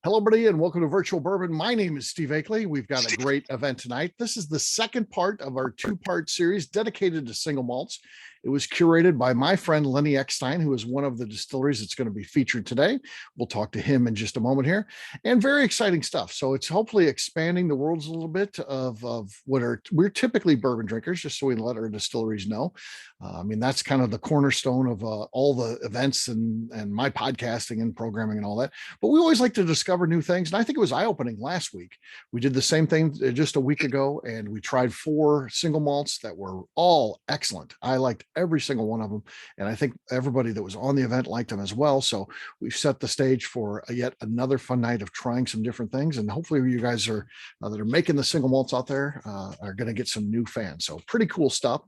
Hello, everybody, and welcome to Virtual Bourbon. My name is Steve Akley. We've got a great event tonight. This is the second part of our two-part series dedicated to single malts. It was curated by my friend Lenny Eckstein, who is one of the distilleries that's going to be featured today. We'll talk to him in just a moment here, and very exciting stuff. So it's hopefully expanding the worlds a little bit of we're typically bourbon drinkers, just so we let our distilleries know. I mean, that's kind of the cornerstone of all the events and my podcasting and programming and all that. But we always like to discover new things. And I think it was eye-opening last week. We did the same thing just a week ago, and we tried 4 single malts that were all excellent. I liked every single one of them. And I think everybody that was on the event liked them as well. So we've set the stage for yet another fun night of trying some different things. And hopefully you guys are that are making the single malts out there are going to get some new fans. So pretty cool stuff.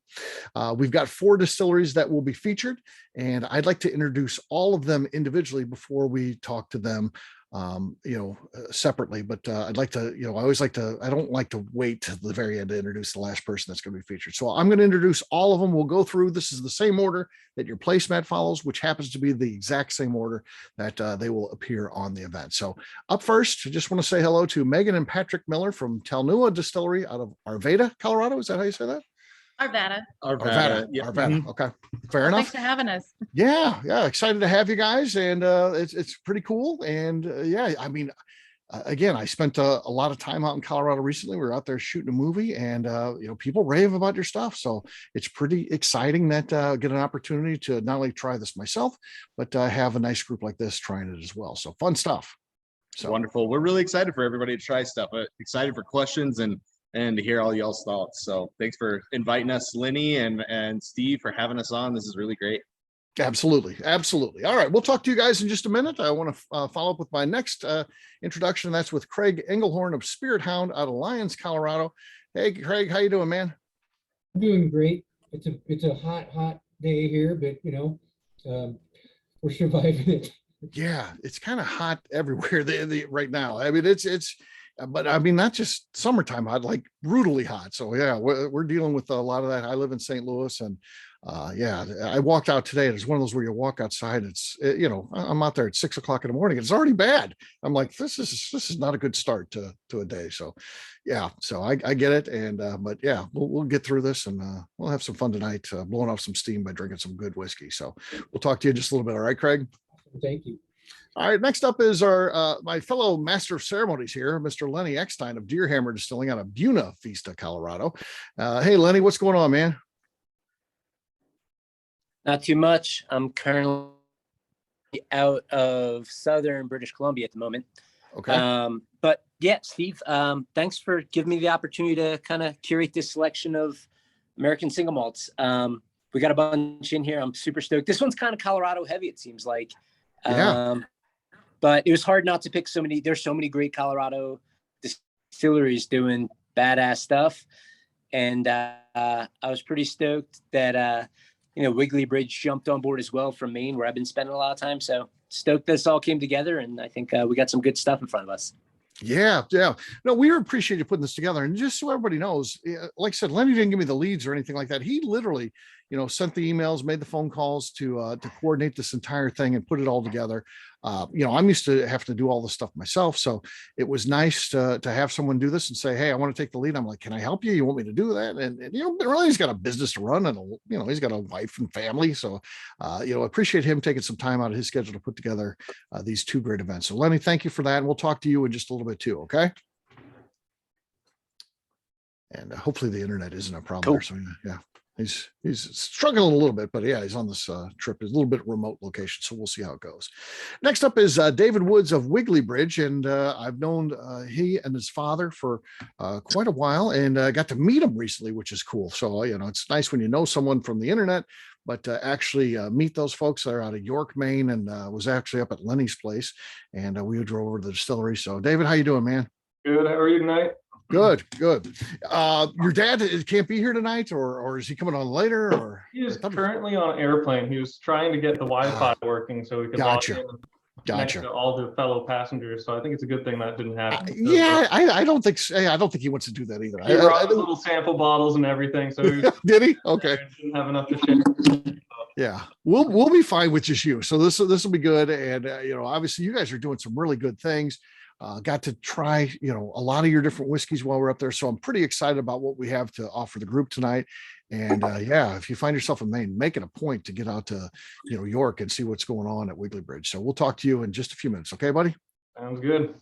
We've got 4 distilleries that will be featured, and I'd like to introduce all of them individually before we talk to them separately. But I'd like to, I don't like to wait to the very end to introduce the last person that's going to be featured. So I'm going to introduce all of them. We'll go through. This is the same order that your placemat follows, which happens to be the exact same order that they will appear on the event. So up first, I just want to say hello to Meagan and Patrick Miller from Talnua Distillery out of Arvada, Colorado. Is that how you say that? Arvada. Yep. Arvada. Okay. Fair enough. Thanks for having us. Yeah. Excited to have you guys. And it's pretty cool. And I mean, again, I spent a lot of time out in Colorado recently. We were out there shooting a movie, and people rave about your stuff. So it's pretty exciting that get an opportunity to not only try this myself, but have a nice group like this trying it as well. So fun stuff. So wonderful. We're really excited for everybody to try stuff. Excited for questions and to hear all y'all's thoughts. So thanks for inviting us, Lenny and Steve, for having us on. This is really great. Absolutely. All right, we'll talk to you guys in just a minute. I want to follow up with my next introduction. That's with Craig Engelhorn of Spirit Hound out of Lyons, Colorado. Hey, Craig, how you doing, man? I'm doing great. It's a hot day here, but we're surviving it. Yeah, it's kind of hot everywhere right now. I mean, but I mean, not just summertime hot, like brutally hot. So yeah, we're dealing with a lot of that. I live in St. Louis, and I walked out today. It's one of those where you walk outside. I'm out there at 6 o'clock in the morning. It's already bad. I'm like, this is not a good start to a day. So yeah, so I get it. And but yeah, we'll get through this, and we'll have some fun tonight, blowing off some steam by drinking some good whiskey. So we'll talk to you in just a little bit. All right, Craig? Thank you. All right, next up is our my fellow master of ceremonies here, Mr. Lenny Eckstein of Deerhammer Distilling out of Buena, Vista, Colorado. Hey, Lenny, what's going on, man? Not too much. I'm currently out of southern British Columbia at the moment. Okay. But yeah, Steve, thanks for giving me the opportunity to kind of curate this selection of American single malts. We got a bunch in here. I'm super stoked. This one's kind of Colorado heavy, it seems like. Yeah. But it was hard not to pick there's so many great Colorado distilleries doing badass stuff. And I was pretty stoked that, Wiggly Bridge jumped on board as well from Maine, where I've been spending a lot of time. So stoked this all came together, and I think we got some good stuff in front of us. Yeah. No, we appreciate you putting this together. And just so everybody knows, like I said, Lenny didn't give me the leads or anything like that. He literally, sent the emails, made the phone calls to coordinate this entire thing and put it all together. I'm used to have to do all this stuff myself. So it was nice to have someone do this and say, hey, I want to take the lead. I'm like, can I help you? You want me to do that? And really, he's got a business to run, and he's got a wife and family. So, appreciate him taking some time out of his schedule to put together these 2 great events. So Lenny, thank you for that. And we'll talk to you in just a little bit too. Okay. And hopefully the internet isn't a problem there. So yeah. He's struggling a little bit, but yeah, he's on this trip. It's a little bit remote location, so we'll see how it goes. Next up is David Woods of Wiggly Bridge, and I've known he and his father for quite a while, and got to meet him recently, which is cool. So it's nice when you know someone from the internet, but actually meet those folks that are out of York, Maine, and was actually up at Lenny's place, and we drove over to the distillery. So David, how you doing, man? Good. How are you tonight? Good. Your dad can't be here tonight, or is he coming on later? Or he is currently on an airplane. He was trying to get the Wi-Fi working so we could log in and connect to all the fellow passengers. So I think it's a a good thing that didn't happen. I don't think he wants to do that either. He brought little sample bottles and everything. So he did he? Okay. Didn't have enough to share. Yeah, we'll be fine with just you. So this will be good. And obviously you guys are doing some really good things. Got to try, a lot of your different whiskeys while we're up there. So I'm pretty excited about what we have to offer the group tonight. And yeah, if you find yourself in Maine, make it a point to get out to, York and see what's going on at Wiggly Bridge. So we'll talk to you in just a few minutes. Okay, buddy? Sounds good.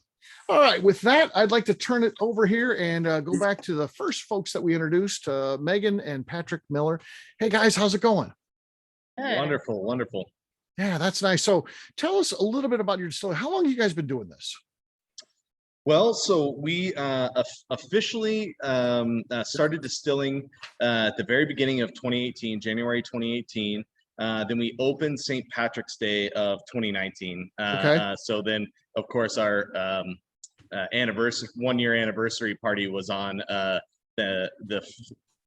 All right. With that, I'd like to turn it over here and go back to the first folks that we introduced, Meagan and Patrick Miller. Hey guys, how's it going? Wonderful. Wonderful. Yeah, that's nice. So tell us a little bit about your distillery. How long have you guys been doing this? Well, so we officially started distilling at the very beginning of 2018, January 2018. Then we opened St. Patrick's Day of 2019. Okay. So then, of course, our anniversary, 1-year anniversary party was on the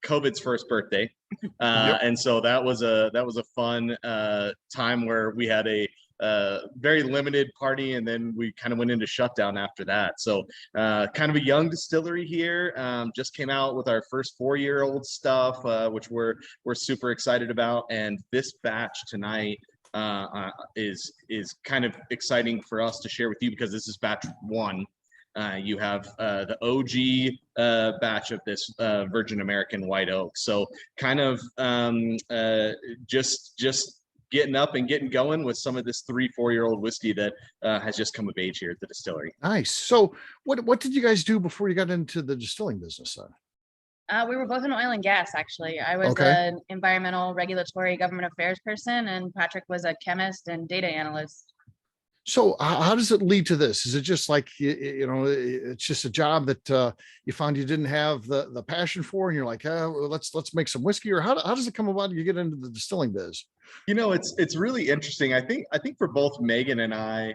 COVID's first birthday, and so that was a fun time where we had a very limited party, and then we kind of went into shutdown after that. So kind of a young distillery here, just came out with our first 4-year-old stuff, which we're super excited about. And this batch tonight is kind of exciting for us to share with you, because this is batch 1. You have the OG batch of this Virgin American White Oak. So kind of just getting up and getting going with some of this 3-4-year-old whiskey that has just come of age here at the distillery. Nice. So what did you guys do before you got into the distilling business then? We were both in oil and gas, actually. I was an environmental regulatory government affairs person, and Patrick was a chemist and data analyst. So how does it lead to this? Is it just like, it's just a job that you found you didn't have the passion for, and you're like, well, let's make some whiskey? Or how does it come about you get into the distilling biz? It's really interesting. I think for both Meagan and I,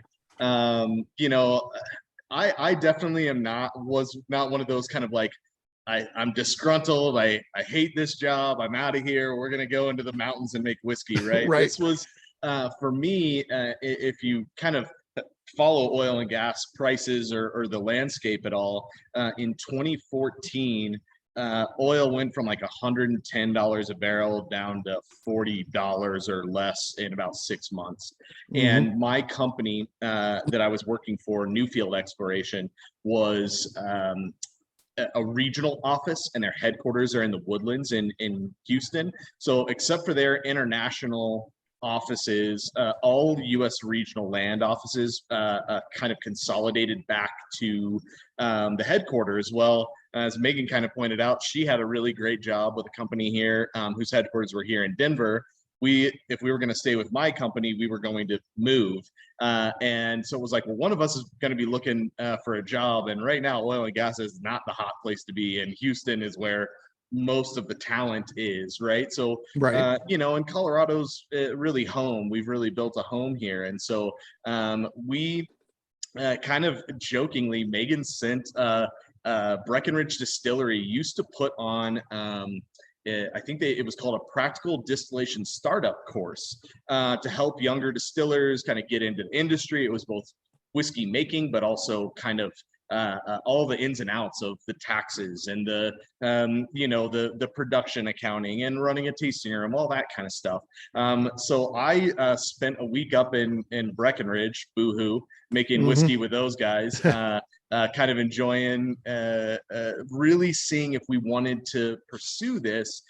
I definitely was not one of those kind of like, I'm disgruntled. I hate this job. I'm out of here. We're going to go into the mountains and make whiskey. Right. Right. This was, for me, if you kind of follow oil and gas prices or the landscape at all, in 2014, oil went from like $110 a barrel down to $40 or less in about 6 months. Mm-hmm. And my company that I was working for, Newfield Exploration, was a regional office, and their headquarters are in the Woodlands in Houston. So except for their international offices, all U.S. regional land offices kind of consolidated back to the headquarters. Well, as Meagan kind of pointed out, she had a really great job with a company here whose headquarters were here in Denver. If we were going to stay with my company, we were going to move. And so it was like, well, one of us is going to be looking for a job. And right now, oil and gas is not the hot place to be. And Houston is where most of the talent is, right? So, right. And Colorado's really home. We've really built a home here. And so we kind of jokingly, Meagan sent Breckenridge Distillery used to put on, I think it was called a practical distillation startup course to help younger distillers kind of get into the industry. It was both whiskey making, but also kind of all the ins and outs of the taxes and the production accounting and running a tasting room, all that kind of stuff. So I spent a week up in Breckenridge, boohoo, making whiskey with those guys, kind of enjoying, really seeing if we wanted to pursue this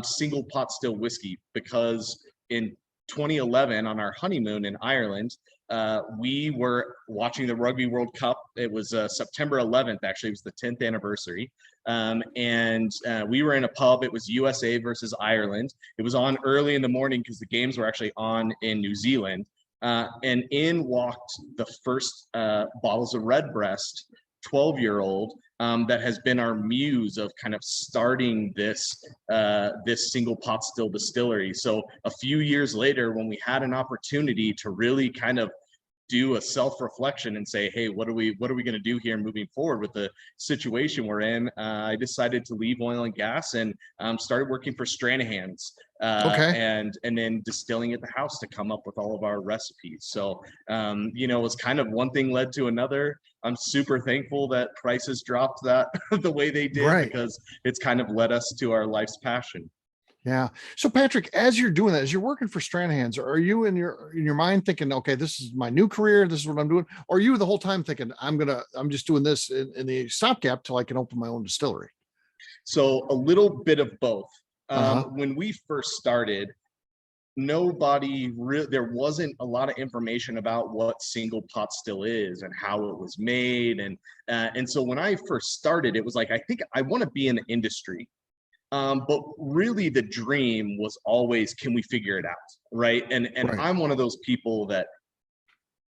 single pot still whiskey, because in 2011 on our honeymoon in Ireland, we were watching the Rugby World Cup. It was September 11th, actually. It was the 10th anniversary. And we were in a pub. It was USA versus Ireland. It was on early in the morning because the games were actually on in New Zealand. And in walked the first bottles of Redbreast, 12-year-old, that has been our muse of kind of starting this single pot still distillery. So a few years later, when we had an opportunity to really kind of do a self-reflection and say, hey, what are we going to do here moving forward with the situation we're in, I decided to leave oil and gas and started working for Stranahan's and then distilling at the house to come up with all of our recipes. So it was kind of one thing led to another. I'm super thankful that prices dropped that the way they did, because it's kind of led us to our life's passion. Yeah. So Patrick, as you're doing that, as you're working for Stranahan's, are you in your mind thinking, okay, this is my new career, this is what I'm doing? Or are you the whole time thinking, I'm just doing this in the stopgap till I can open my own distillery? So a little bit of both. Uh-huh. When we first started, there wasn't a lot of information about what single pot still is and how it was made. And so when I first started, it was like, I think I want to be in the industry. But really the dream was always, can we figure it out? Right. And Right. I'm one of those people that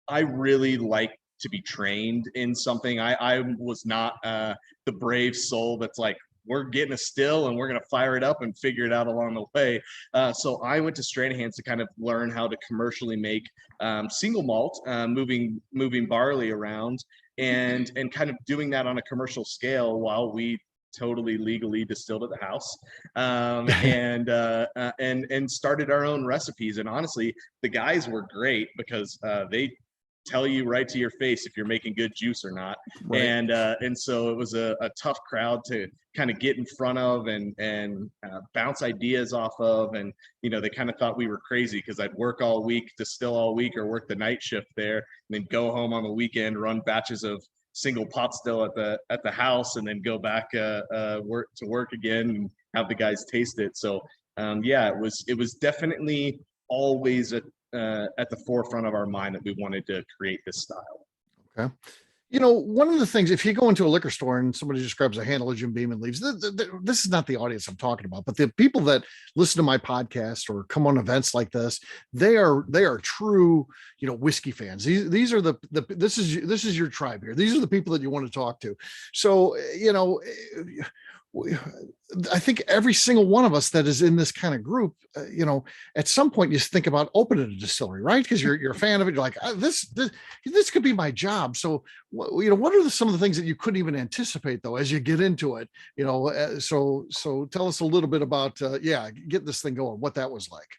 I really like to be trained in something. I was not the brave soul that's like, we're getting a still and we're going to fire it up and figure it out along the way. So I went to Stranahan's to kind of learn how to commercially make single malt, moving barley around and kind of doing that on a commercial scale while we totally legally distilled at the house, and started our own recipes. And honestly, the guys were great because they tell you right to your face if you're making good juice or not. Right. And so it was a tough crowd to kind of get in front of and bounce ideas off of. And they kind of thought we were crazy because I'd work all week, distill all week, or work the night shift there, and then go home on the weekend, run batches of single pot still at the house, and then go back work again and have the guys taste it. So yeah, it was definitely always at the forefront of our mind that we wanted to create this style. Okay. One of the things, if you go into a liquor store and somebody just grabs a handle of Jim Beam and leaves, this is not the audience I'm talking about, but the people that listen to my podcast or come on events like this, they are true, whiskey fans. These are this is your tribe here. These are the people that you want to talk to. So, I think every single one of us that is in this kind of group, at some point you think about opening a distillery, right? Because you're a fan of it. You're like, this could be my job. So, what are some of the things that you couldn't even anticipate though as you get into it? So tell us a little bit about get this thing going. What that was like.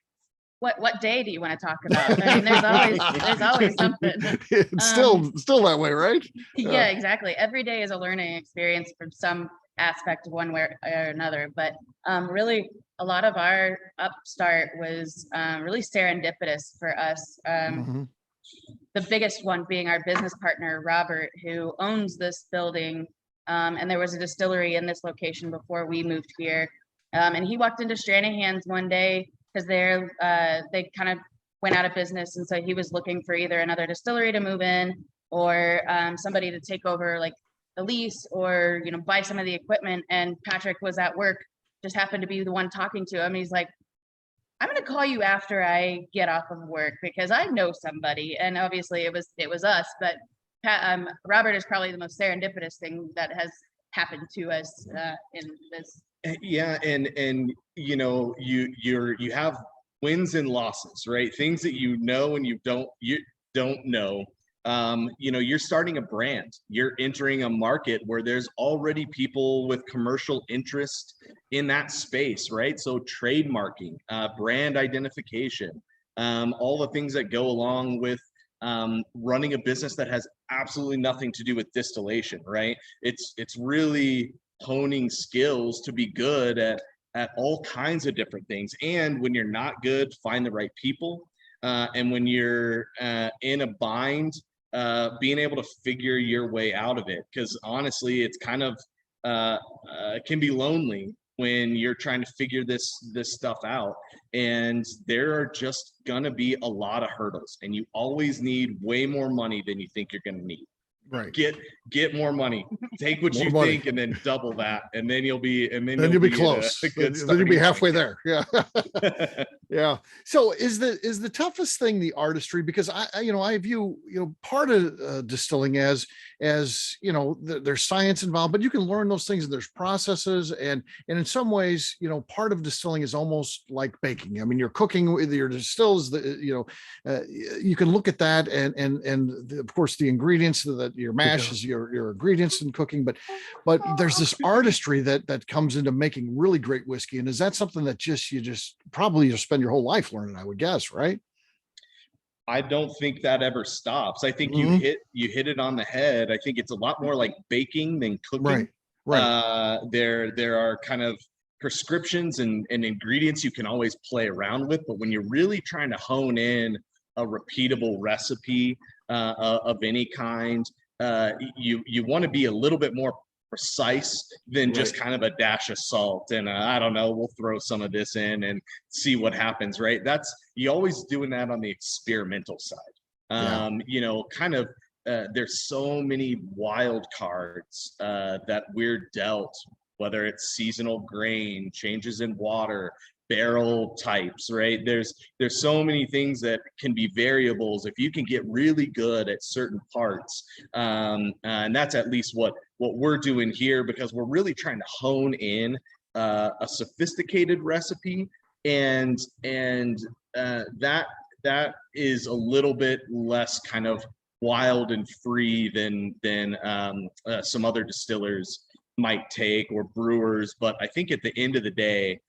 What day do you want to talk about? I mean, there's always something. It's still that way, right? Yeah, exactly. Every day is a learning experience from some aspect of one way or another, but really a lot of our upstart was really serendipitous for us. The biggest one being our business partner Robert, who owns this building, and there was a distillery in this location before we moved here, and he walked into Stranahan's one day because they kind of went out of business, and so he was looking for either another distillery to move in or somebody to take over like the lease or buy some of the equipment. And Patrick was at work, just happened to be the one talking to him. He's like, I'm going to call you after I get off of work because I know somebody. And obviously it was us, but Robert is probably the most serendipitous thing that has happened to us in this. Yeah, and you have wins and losses, right? Things that and you don't know. You're starting a brand, you're entering a market where there's already people with commercial interest in that space, right? So trademarking, brand identification, all the things that go along with running a business that has absolutely nothing to do with distillation, right? It's really honing skills to be good at all kinds of different things. And when you're not good, find the right people. And when you're in a bind, being able to figure your way out of it, because honestly it's kind of can be lonely when you're trying to figure this stuff out, and there are just gonna be a lot of hurdles, and you always need way more money than you think you're gonna need. Right. Get more money, take what you think and then double that, and then you'll be close. Then you'll be halfway there. Yeah. Yeah. So is the toughest thing the artistry? Because I view part of distilling as there's science involved, but you can learn those things, and there's processes, and in some ways part of distilling is almost like baking. I mean, you're cooking with your distills, you can look at that and of course the ingredients that your mash is your ingredients in cooking, but there's this artistry that comes into making really great whiskey. And is that something that you probably spend your whole life learning, I would guess, right? I don't think that ever stops. I think you hit it on the head. I think it's a lot more like baking than cooking. Right. There are kind of prescriptions and ingredients you can always play around with, but when you're really trying to hone in a repeatable recipe of any kind, you want to be a little bit more precise than just kind of a dash of salt and I don't know, we'll throw some of this in and see what happens, right? That's, you always doing that on the experimental side. You know, kind of there's so many wild cards that we're dealt, whether it's seasonal grain, changes in water, barrel types, right? There's so many things that can be variables if you can get really good at certain parts. And that's at least what we're doing here, because we're really trying to hone in a sophisticated recipe, and that is a little bit less kind of wild and free than some other distillers might take, or brewers. But I think at the end of the day,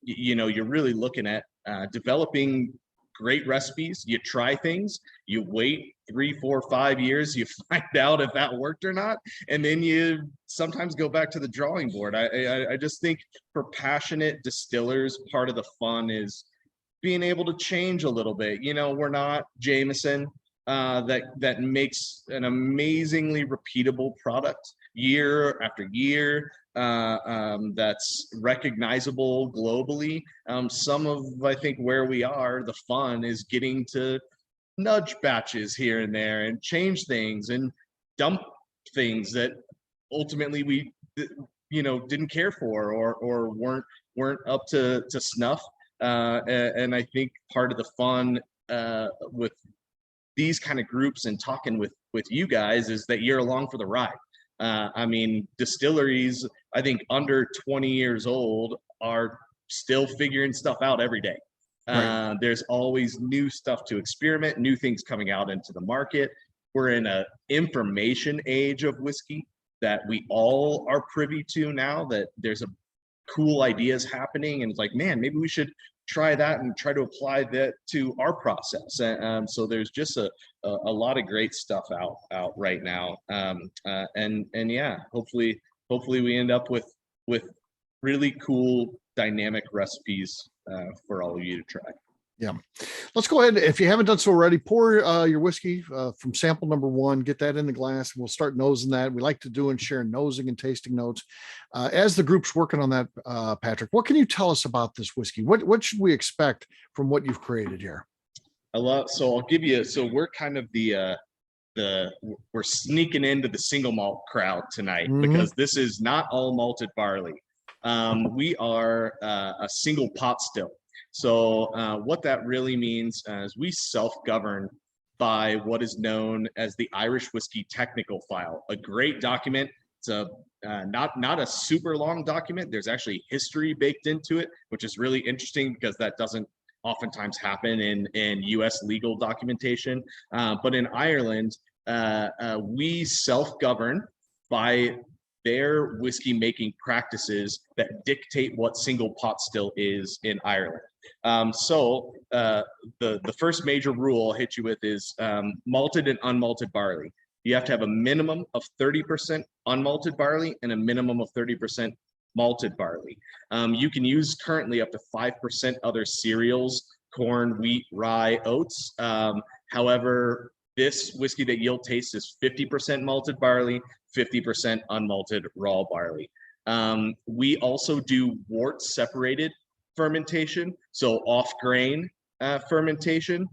you know, you're really looking at developing great recipes. You try things, you wait 3, 4, 5 years, you find out if that worked or not, and then you sometimes go back to the drawing board. I just think for passionate distillers, part of the fun is being able to change a little bit. You know, we're not Jameson that makes an amazingly repeatable product year after year, that's recognizable globally. Some of, I think, where we are, the fun is getting to nudge batches here and there and change things and dump things that ultimately we, you know, didn't care for or weren't up to snuff. And I think part of the fun with these kind of groups and talking with you guys is that you're along for the ride. I mean, distilleries, I think under 20 years old, are still figuring stuff out every day. Right. There's always new stuff to experiment, new things coming out into the market. We're in an information age of whiskey that we all are privy to now, that there's a cool ideas happening, and it's like, man, maybe we should try that and try to apply that to our process. So there's just a lot of great stuff out right now. And yeah, hopefully we end up with really cool dynamic recipes for all of you to try. Yeah, let's go ahead. If you haven't done so already, pour your whiskey from sample number 1, get that in the glass, and we'll start nosing that. We like to do and share nosing and tasting notes. As the group's working on that, Patrick, what can you tell us about this whiskey? What should we expect from what you've created here? So I'll give you, so we're kind of we're sneaking into the single malt crowd tonight, because this is not all malted barley. We are a single pot still. So what that really means is we self-govern by what is known as the Irish Whiskey Technical File, a great document. It's a not a super long document. There's actually history baked into it, which is really interesting because that doesn't oftentimes happen in US legal documentation. But in Ireland, we self-govern by their whiskey making practices that dictate what single pot still is in Ireland. So the first major rule I'll hit you with is malted and unmalted barley. You have to have a minimum of 30% unmalted barley and a minimum of 30% malted barley. You can use currently up to 5% other cereals, corn, wheat, rye, oats. However, this whiskey that you'll taste is 50% malted barley, 50% unmalted raw barley. We also do wort separated fermentation, so off grain fermentation.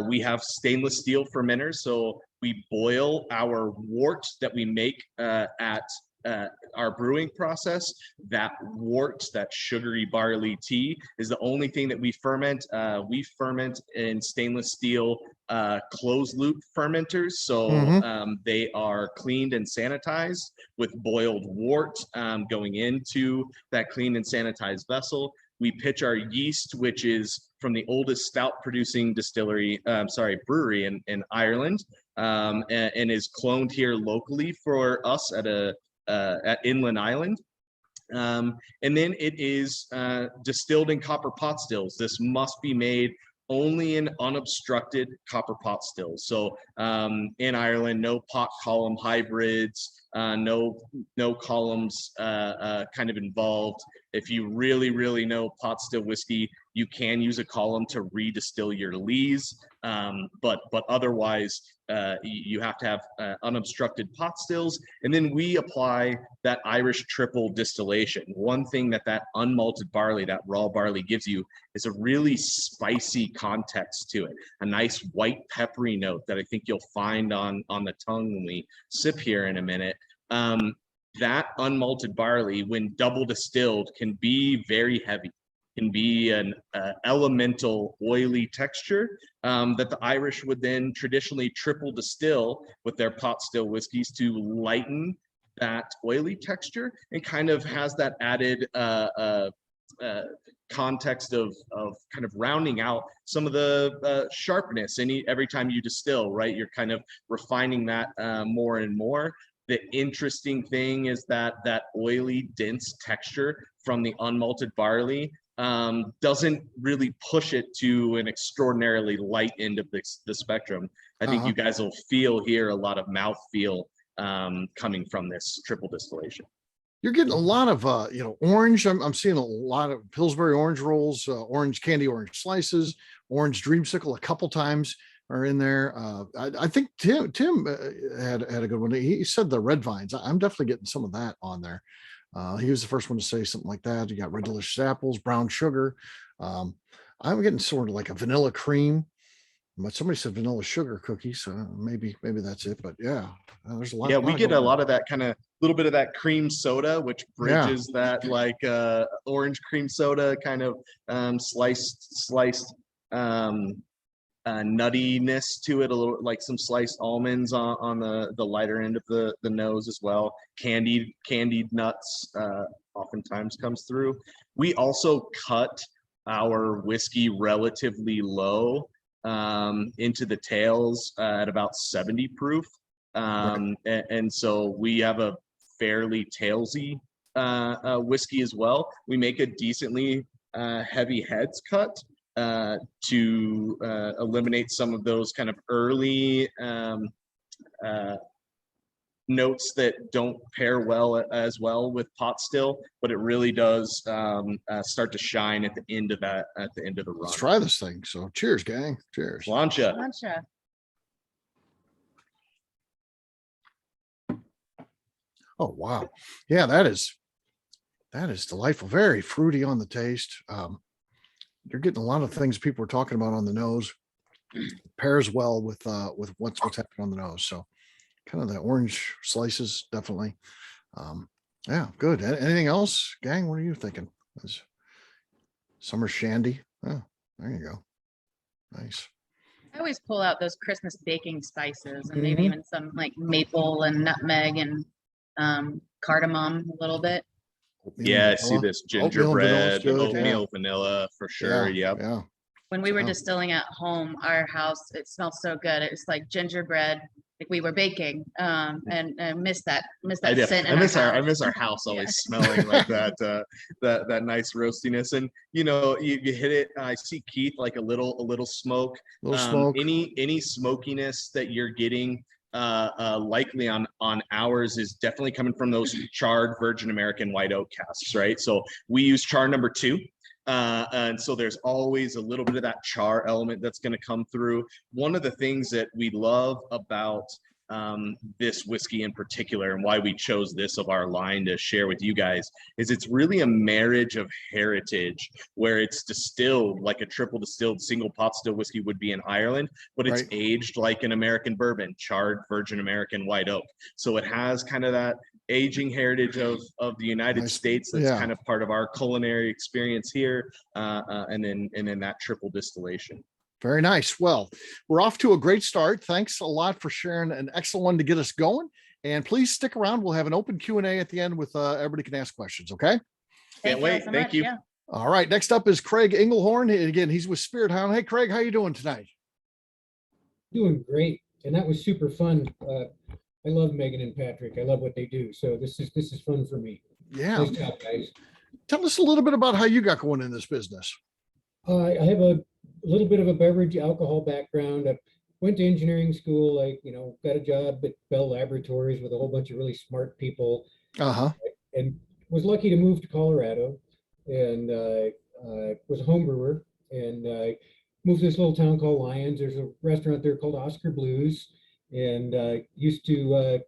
We have stainless steel fermenters, so we boil our wort that we make at our brewing process. That wort, that sugary barley tea, is the only thing that we ferment. We ferment in stainless steel closed loop fermenters, so they are cleaned and sanitized with boiled wort going into that cleaned and sanitized vessel. We pitch our yeast, which is from the oldest stout producing brewery in Ireland, and is cloned here locally for us at Inland Island. And then it is distilled in copper pot stills. This must be made only in unobstructed copper pot stills. So in Ireland, no pot column hybrids, no columns kind of involved. If you really know pot still whiskey, you can use a column to redistill your lees, but otherwise you have to have unobstructed pot stills. And then we apply that Irish triple distillation. One thing that unmalted barley, that raw barley, gives you is a really spicy context to it, a nice white peppery note that I think you'll find on the tongue when we sip here in a minute. That unmalted barley, when double distilled, can be very heavy, can be an elemental oily texture that the Irish would then traditionally triple distill with their pot still whiskeys to lighten that oily texture, and kind of has that added context of kind of rounding out some of the sharpness every time you distill, right? You're kind of refining that more and more. The interesting thing is that oily, dense texture from the unmalted barley doesn't really push it to an extraordinarily light end of the spectrum. I think you guys will feel here a lot of mouthfeel coming from this triple distillation. You're getting a lot of orange. I'm seeing a lot of Pillsbury orange rolls, orange candy orange slices, orange dreamsicle a couple times are in there. I think Tim had a good one. He said the red vines. I'm definitely getting some of that on there. He was the first one to say something like that. You got red delicious apples, brown sugar. I'm getting sort of like a vanilla cream, but somebody said vanilla sugar cookies. So maybe that's it. But yeah, there's a lot. Yeah, we get a lot of that kind of little bit of that cream soda, which bridges that like orange cream soda kind of sliced nuttiness to it, a little like some sliced almonds on the lighter end of the nose as well. Candied nuts oftentimes comes through. We also cut our whiskey relatively low into the tails at about 70 proof. And so we have a fairly tailsy whiskey as well. We make a decently heavy heads cut to eliminate some of those kind of early notes that don't pair as well with pot still, but it really does start to shine at the end of the run. Let's try this thing. So cheers, gang. Cheers. Plancha. Oh wow. Yeah, that is delightful. Very fruity on the taste. You're getting a lot of things people are talking about on the nose. Pairs well with what's happening on the nose. So kind of the orange slices, definitely. Yeah, good. Anything else, gang? What are you thinking? Summer shandy. Oh, there you go. Nice. I always pull out those Christmas baking spices and maybe even some like maple and nutmeg and cardamom a little bit. Yeah, I see this gingerbread, oatmeal, vanilla for sure. Yeah. When we were distilling at home, our house, it smelled so good. It's like gingerbread, like we were baking, and miss that scent. I miss our house always smelling like that nice roastiness. And you hit it. I see Keith like a little smoke. Any smokiness that you're getting likely on ours is definitely coming from those charred virgin American white oak casks, right? So we use char number 2. And so there's always a little bit of that char element that's going to come through. One of the things that we love about this whiskey in particular, and why we chose this of our line to share with you guys, is it's really a marriage of heritage, where it's distilled like a triple distilled single pot still whiskey would be in Ireland, but it's aged like an American bourbon, charred virgin American white oak. So it has kind of that aging heritage of the United States that's kind of part of our culinary experience here, and then that triple distillation. Very nice. Well, we're off to a great start. Thanks a lot for sharing an excellent one to get us going. And please stick around. We'll have an open Q&A at the end with everybody can ask questions. Okay. Can't wait. Thank you. Yeah. All right. Next up is Craig Engelhorn. And again, he's with Spirit Hound. Hey, Craig, how you doing tonight? Doing great. And that was super fun. I love Meagan and Patrick. I love what they do. So this is fun for me. Yeah. Nice job, guys. Tell us a little bit about how you got going in this business. I have a little bit of a beverage alcohol background. I went to engineering school. I, got a job at Bell Laboratories with a whole bunch of really smart people, and was lucky to move to Colorado, and was a home brewer, and moved to this little town called Lyons. There's a restaurant there called Oscar Blues, and used to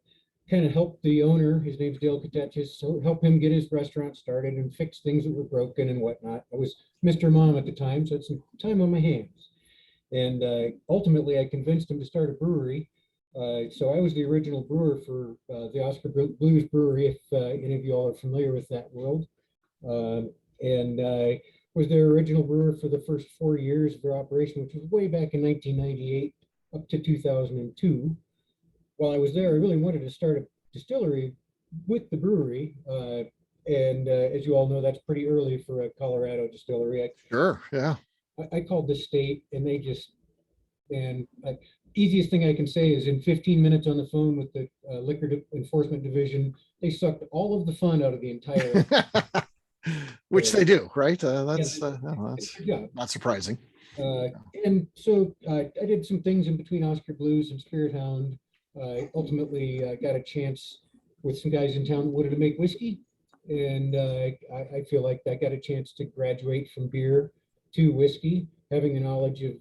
kind of help the owner, his name's Dale Katechis, so help him get his restaurant started and fix things that were broken and whatnot. I was Mr. Mom at the time, so I had some time on my hands. And ultimately, I convinced him to start a brewery. So I was the original brewer for the Oscar Blues Brewery, if any of you all are familiar with that world. And was their original brewer for the first 4 years of their operation, which was way back in 1998 up to 2002. While I was there, I really wanted to start a distillery with the brewery. And as you all know, that's pretty early for a Colorado distillery. Sure, yeah. I called the state, and they just, easiest thing I can say is in 15 minutes on the phone with the Liquor Enforcement Division, they sucked all of the fun out of the entire. Which they do, right? That's yeah. not surprising. And so I did some things in between Oscar Blues and Spirit Hound. Ultimately, I got a chance with some guys in town that wanted to make whiskey. And I feel like I got a chance to graduate from beer to whiskey. Having the knowledge of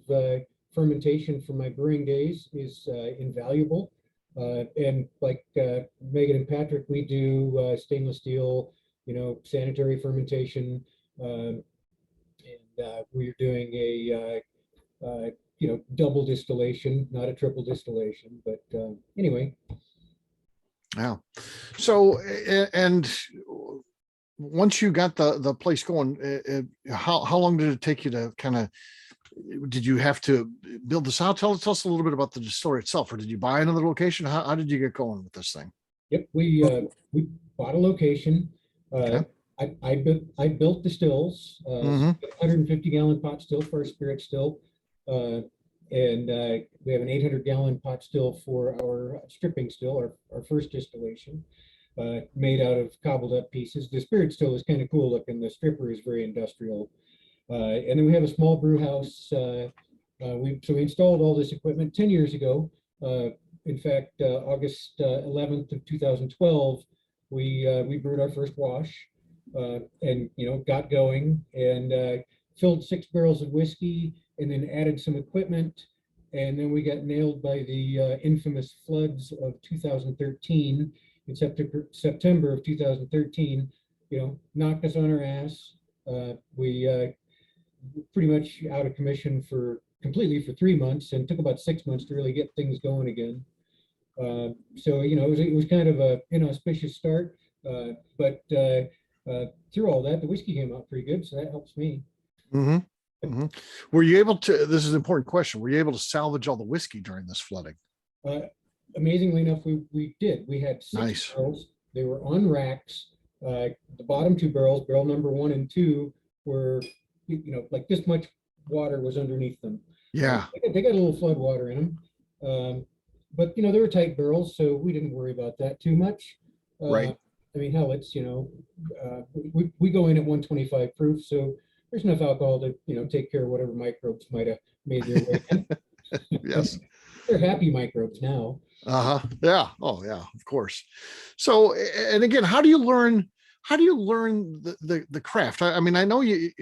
fermentation from my brewing days is invaluable. And like Meagan and Patrick, we do stainless steel, sanitary fermentation. And we're doing a double distillation, not a triple distillation, but anyway. Yeah. So, and once you got the place going, how long did it take you to did you have to build this out? Tell us a little bit about the distillery itself, or did you buy another location? How did you get going with this thing? Yep, we bought a location. Okay. I built the stills, 150-gallon pot still for our spirit still, and we have an 800-gallon pot still for our stripping still, our first distillation, made out of cobbled up pieces. The spirit still is kind of cool looking. The stripper is very industrial, and then we have a small brew house. We installed all this equipment 10 years ago. In fact, August 11th of 2012, we brewed our first wash. And got going and filled 6 barrels of whiskey and then added some equipment, and then we got nailed by the infamous floods of 2013. In September of 2013, knocked us on our ass. We pretty much out of commission completely for 3 months, and took about 6 months to really get things going again. So it was kind of a inauspicious start, but through all that, the whiskey came out pretty good, so that helps me. Were you able to, this is an important question, were you able to salvage all the whiskey during this flooding? Amazingly enough, we did. We had 6 barrels. They were on racks. The bottom 2 barrels, barrel number 1 and 2, were, like this much water was underneath them. Yeah. They got a little flood water in them. But, they were tight barrels, so we didn't worry about that too much. Right. I mean, hell, it's, we go in at 125 proof, so there's enough alcohol to, take care of whatever microbes might have made their way in. Yes. They're happy microbes now. Yeah. Oh, yeah, of course. So, and again, how do you learn the craft? I mean, I know you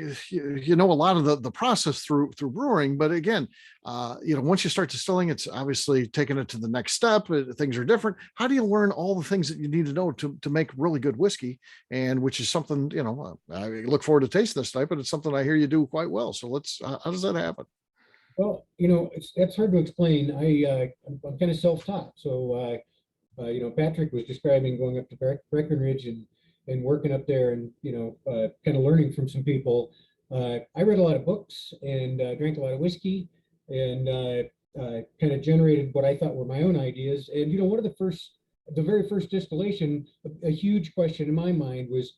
know a lot of the process through brewing, but again, once you start distilling, it's obviously taking it to the next step. Things are different. How do you learn all the things that you need to know to make really good whiskey? And which is something, I look forward to tasting this type, but it's something I hear you do quite well. So how does that happen? Well, that's hard to explain. I'm kind of self-taught. So, Patrick was describing going up to Breckenridge and working up there and, kind of learning from some people. I read a lot of books and drank a lot of whiskey and kind of generated what I thought were my own ideas. And, one of the very first distillation, a huge question in my mind was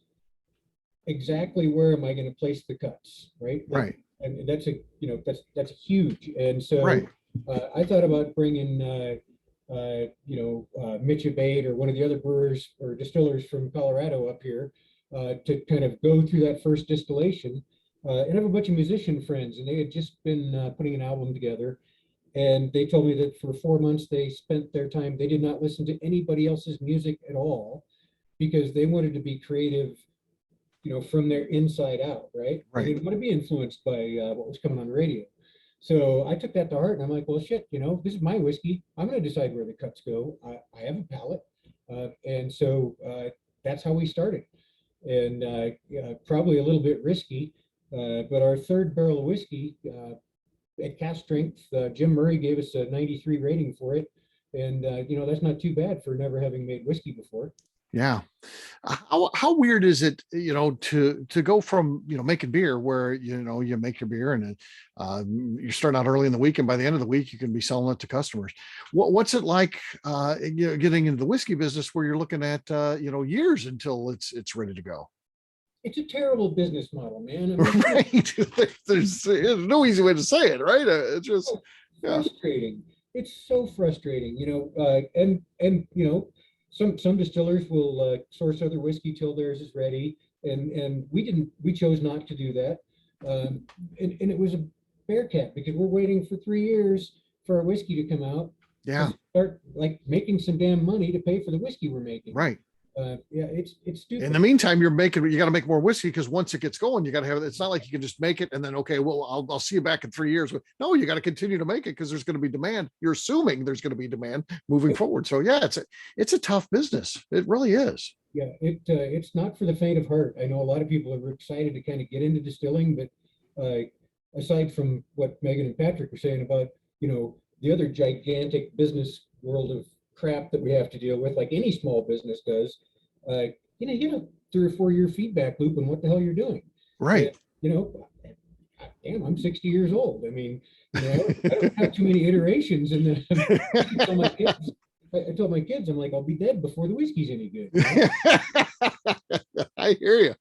exactly where am I going to place the cuts, right? Right. And that's that's huge. And so right. I thought about bringing, Mitch Abate or one of the other brewers or distillers from Colorado up here to kind of go through that first distillation. and I have a bunch of musician friends, and they had just been putting an album together. And they told me that for 4 months, they spent their time, they did not listen to anybody else's music at all because they wanted to be creative, from their inside out, right? They didn't want to be influenced by what was coming on the radio. So I took that to heart and I'm like, well, shit, this is my whiskey. I'm going to decide where the cuts go. I have a palate. And so that's how we started. And probably a little bit risky, but our third barrel of whiskey, at cast strength, Jim Murray gave us a 93 rating for it. And, that's not too bad for never having made whiskey before. Yeah. How weird is it, to go from, making beer where, you make your beer and you're starting out early in the week and by the end of the week, you can be selling it to customers. What's it like, getting into the whiskey business where you're looking at, years until it's ready to go? It's a terrible business model, man. Right. There's no easy way to say it, right? It's just frustrating. It's so frustrating, and some distillers will source other whiskey till theirs is ready, and we chose not to do that, and it was a bear cat because we're waiting for 3 years for our whiskey to come out. Yeah. Start like making some damn money to pay for the whiskey we're making. Right. It's stupid. In the meantime, you got to make more whiskey because once it gets going, you got to have it. It's not like you can just make it and then, okay, well, I'll see you back in 3 years. No, you got to continue to make it because there's going to be demand. You're assuming there's going to be demand moving forward. So yeah, it's a tough business. It really is. Yeah, it's not for the faint of heart. I know a lot of people are excited to kind of get into distilling, but aside from what Meagan and Patrick were saying about, the other gigantic business world of crap that we have to deal with, like any small business does, you get a 3 or 4 year feedback loop on what the hell you're doing. Right. And, damn, I'm 60 years old. I mean, I don't have too many iterations. And I told my kids, I'm like, I'll be dead before the whiskey's any good. I hear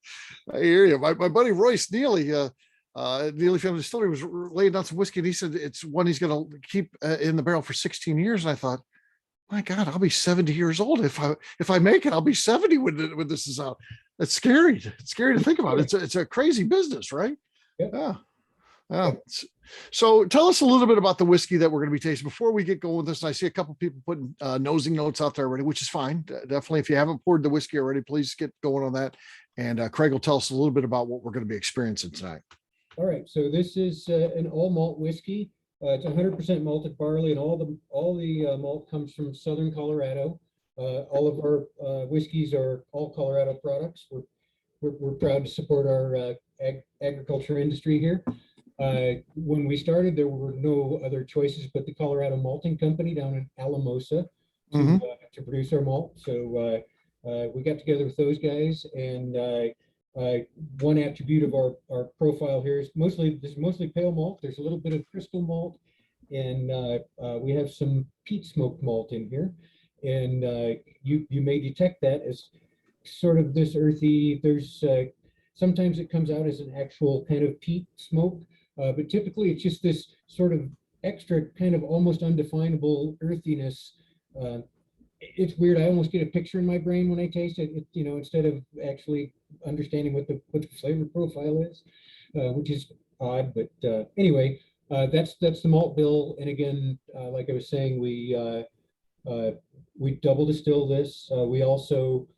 you. My buddy Royce Neely, Neely Family Distillery, was laying down some whiskey, and he said it's one he's going to keep in the barrel for 16 years. And I thought, my God, I'll be 70 years old. If I make it, I'll be 70 when this is out. It's scary. It's scary to think about. It's a crazy business, right? Yeah. So tell us a little bit about the whiskey that we're going to be tasting before we get going with this. And I see a couple of people putting nosing notes out there already, which is fine. Definitely, if you haven't poured the whiskey already, please get going on that. And Craig will tell us a little bit about what we're going to be experiencing tonight. All right. So this is an all malt whiskey. It's 100% malted barley, and all the malt comes from Southern Colorado. All of our whiskeys are all Colorado products. We're proud to support our agriculture industry here. When we started, there were no other choices but the Colorado Malting Company down in Alamosa to produce our malt. So we got together with those guys, and one attribute of our profile here is mostly pale malt. There's a little bit of crystal malt, and we have some peat smoked malt in here. And you may detect that as sort of this earthy. There's sometimes it comes out as an actual kind of peat smoke, but typically it's just this sort of extra kind of almost undefinable earthiness. It's weird. I almost get a picture in my brain when I taste it, instead of actually understanding what the flavor profile is, which is odd. But anyway, that's the malt bill. And again, like I was saying, we double distill this. We also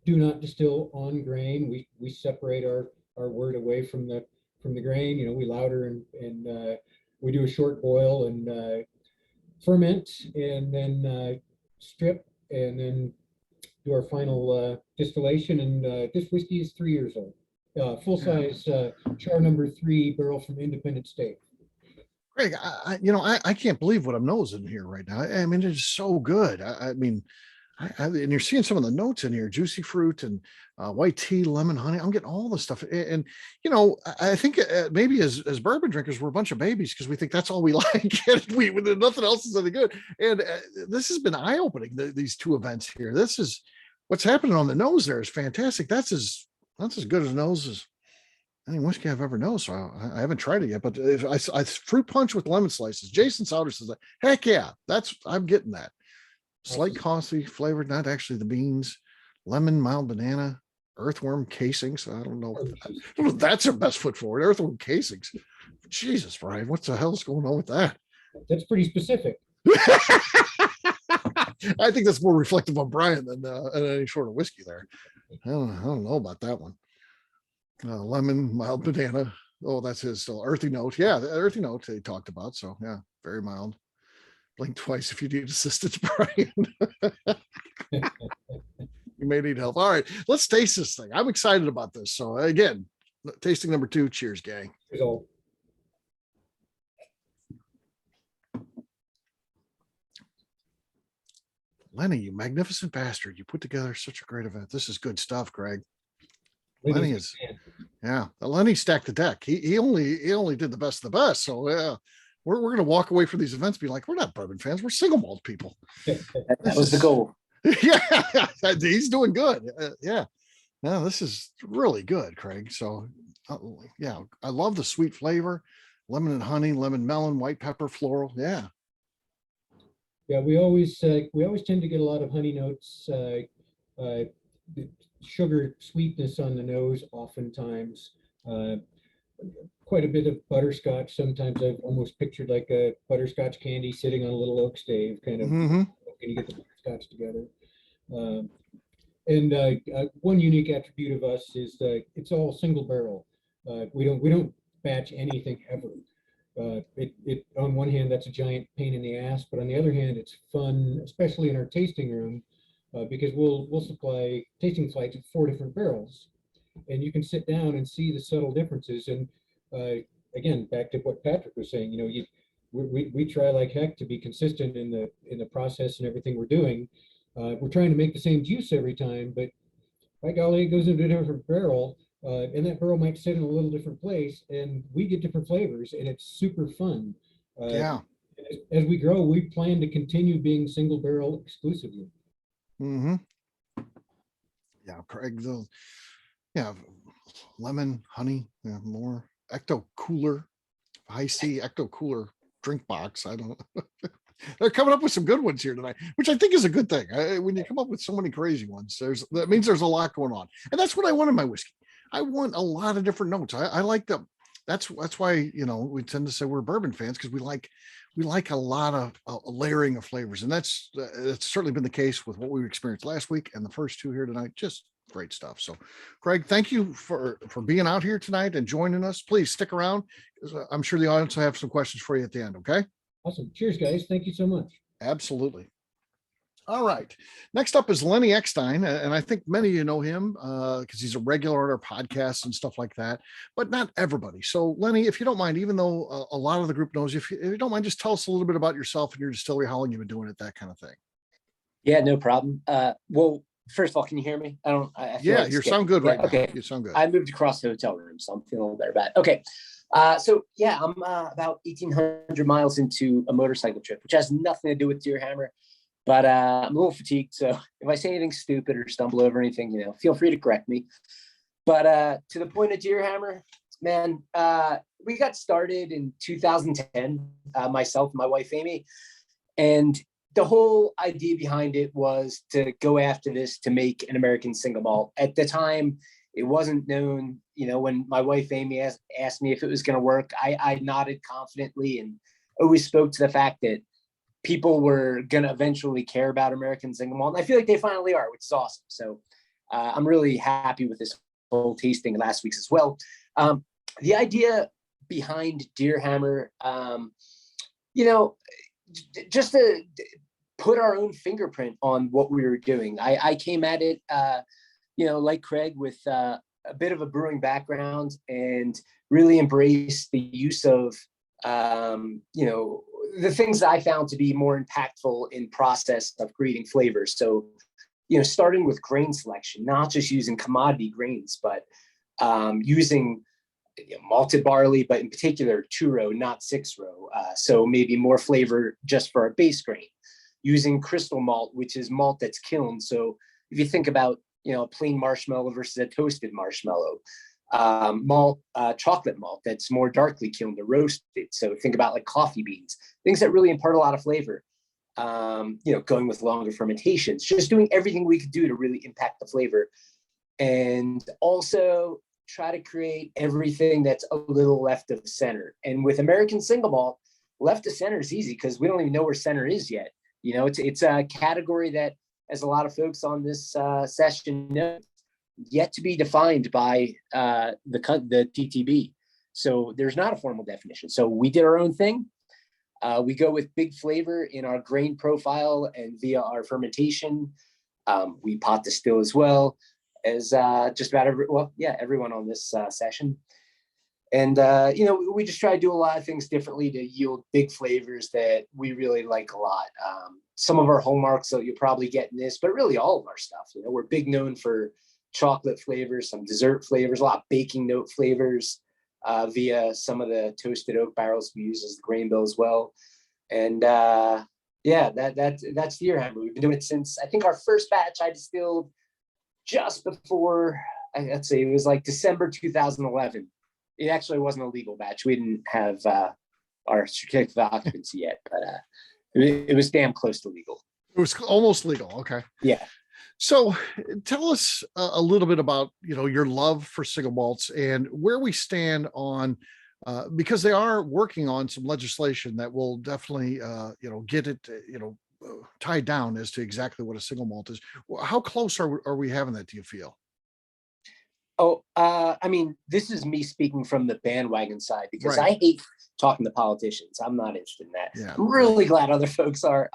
do not distill on grain. We separate our wort away from the grain. We lauter and we do a short boil and ferment, and then strip, and then do our final distillation. And this whiskey is 3 years old. Full size char number 3 barrel from Independent State. Greg, I can't believe what I'm nosing here right now. I mean, it's so good. And you're seeing some of the notes in here: juicy fruit and white tea, lemon, honey. I'm getting all the stuff. And I think maybe as bourbon drinkers, we're a bunch of babies because we think that's all we like. And nothing else is any good. And this has been eye-opening, these two events here. This is what's happening on the nose there is fantastic. That's as good a nose as any whiskey I've ever known. So I haven't tried it yet, but if I fruit punch with lemon slices. Jason Sauter says, heck yeah, I'm getting that. Slight coffee flavored, not actually the beans, lemon, mild banana, Earthworm casings. I don't know. If that's their best foot forward. Earthworm casings. Jesus, Brian, what the hell's going on with that? That's pretty specific. I think that's more reflective of Brian than any sort of whiskey there. I don't know about that one. Lemon, mild banana. Oh, that's his still earthy note. Yeah, the earthy note they talked about. So yeah, very mild. Blink twice if you need assistance, Brian. You may need help. All right, let's taste this thing. I'm excited about this. So again, tasting number 2. Cheers, gang. Lenny, you magnificent bastard. You put together such a great event. This is good stuff, Greg. Lenny is, yeah. Lenny stacked the deck. He only did the best of the best. So yeah, we're gonna walk away from these events, be like, we're not bourbon fans, we're single malt people. That was the goal. Yeah, he's doing good. Yeah, no, this is really good, Craig. So yeah, I love the sweet flavor, lemon and honey, lemon melon, white pepper, floral. Yeah. Yeah, we always tend to get a lot of honey notes, sugar sweetness on the nose, oftentimes. Quite a bit of butterscotch. Sometimes I've almost pictured like a butterscotch candy sitting on a little oak stave, kind of when you get the butterscotch together. One unique attribute of us is that it's all single barrel. We don't batch anything ever. It on one hand, that's a giant pain in the ass, but on the other hand, it's fun, especially in our tasting room, because we'll supply tasting flights of 4 different barrels, and you can sit down and see the subtle differences. And again, back to what Patrick was saying, we try like heck to be consistent in the process and everything we're doing. We're trying to make the same juice every time, but by golly, it goes into a different barrel. And that barrel might sit in a little different place, and we get different flavors, and it's super fun. Yeah. As we grow, we plan to continue being single barrel exclusively. Yeah, Craig. Yeah, lemon, honey, yeah, more ecto cooler. I see ecto cooler drink box. I don't. They're coming up with some good ones here tonight, which I think is a good thing. When you come up with so many crazy ones, that means there's a lot going on, and that's what I want in my whiskey. I want a lot of different notes. I like them. That's why we tend to say we're bourbon fans, because we like a lot of layering of flavors, and that's certainly been the case with what we experienced last week and the first 2 here tonight. Just great stuff. So, Craig, thank you for being out here tonight and joining us. Please stick around, because I'm sure the audience will have some questions for you at the end. Okay. Awesome. Cheers, guys. Thank you so much. Absolutely. All right. Next up is Lenny Eckstein. And I think many of you know him because he's a regular on our podcasts and stuff like that, but not everybody. So Lenny, if you don't mind, even though a lot of the group knows, if you don't mind, just tell us a little bit about yourself and your distillery, how long you've been doing it, that kind of thing. Yeah, no problem. Well, first of all, can you hear me? I feel like you sound good right now. Okay. You sound good. I moved across the hotel room, so I'm feeling a little better about it. Okay. So yeah, I'm about 1,800 miles into a motorcycle trip, which has nothing to do with Deerhammer, but I'm a little fatigued. So if I say anything stupid or stumble over anything, feel free to correct me. But to the point of Deerhammer, man, we got started in 2010, myself and my wife, Amy, and the whole idea behind it was to go after this to make an American single malt. At the time, it wasn't known, when my wife Amy asked me if it was going to work, I nodded confidently and always spoke to the fact that people were going to eventually care about American single malt. And I feel like they finally are, which is awesome. So I'm really happy with this whole tasting last week's as well. The idea behind Deerhammer, just to put our own fingerprint on what we were doing. I came at it, like Craig, with a bit of a brewing background, and really embraced the use of, the things that I found to be more impactful in process of creating flavors. So, starting with grain selection, not just using commodity grains, but using malted barley, but in particular 2-row, not 6-row. So maybe more flavor just for our base grain. Using crystal malt, which is malt that's kilned. So if you think about, a plain marshmallow versus a toasted marshmallow, chocolate malt that's more darkly kilned or roasted. So think about like coffee beans, things that really impart a lot of flavor. Going with longer fermentations, just doing everything we could do to really impact the flavor. and also try to create everything that's a little left of center. And with American single malt, left of center is easy because we don't even know where center is yet. You know, it's a category that, as a lot of folks on this session know, yet to be defined by the TTB. So there's not a formal definition. So we did our own thing. We go with big flavor in our grain profile and via our fermentation. We pot distill as well as just about everyone on this session. And, you know, we just try to do a lot of things differently to yield big flavors that we really like a lot. Some of our hallmarks, so you'll probably get in this, but really all of our stuff. You know, we're big known for chocolate flavors, some dessert flavors, a lot of baking note flavors via some of the toasted oak barrels we use as the grain bill as well. And yeah, that's Deerhammer. We've been doing it since, I think our first batch I distilled just before, I'd say it was like December 2011. It actually wasn't a legal batch. We didn't have our certificate of occupancy yet, but it was damn close to legal. It was almost legal. Okay. Yeah. So tell us a little bit about, you know, your love for single malts and where we stand on, because they are working on some legislation that will definitely, you know, get it, you know, tied down as to exactly what a single malt is. How close are we having that, do you feel? Oh, I mean, this is me speaking from the bandwagon side because I hate talking to politicians. I'm not interested in that. Yeah, I'm really glad other folks are.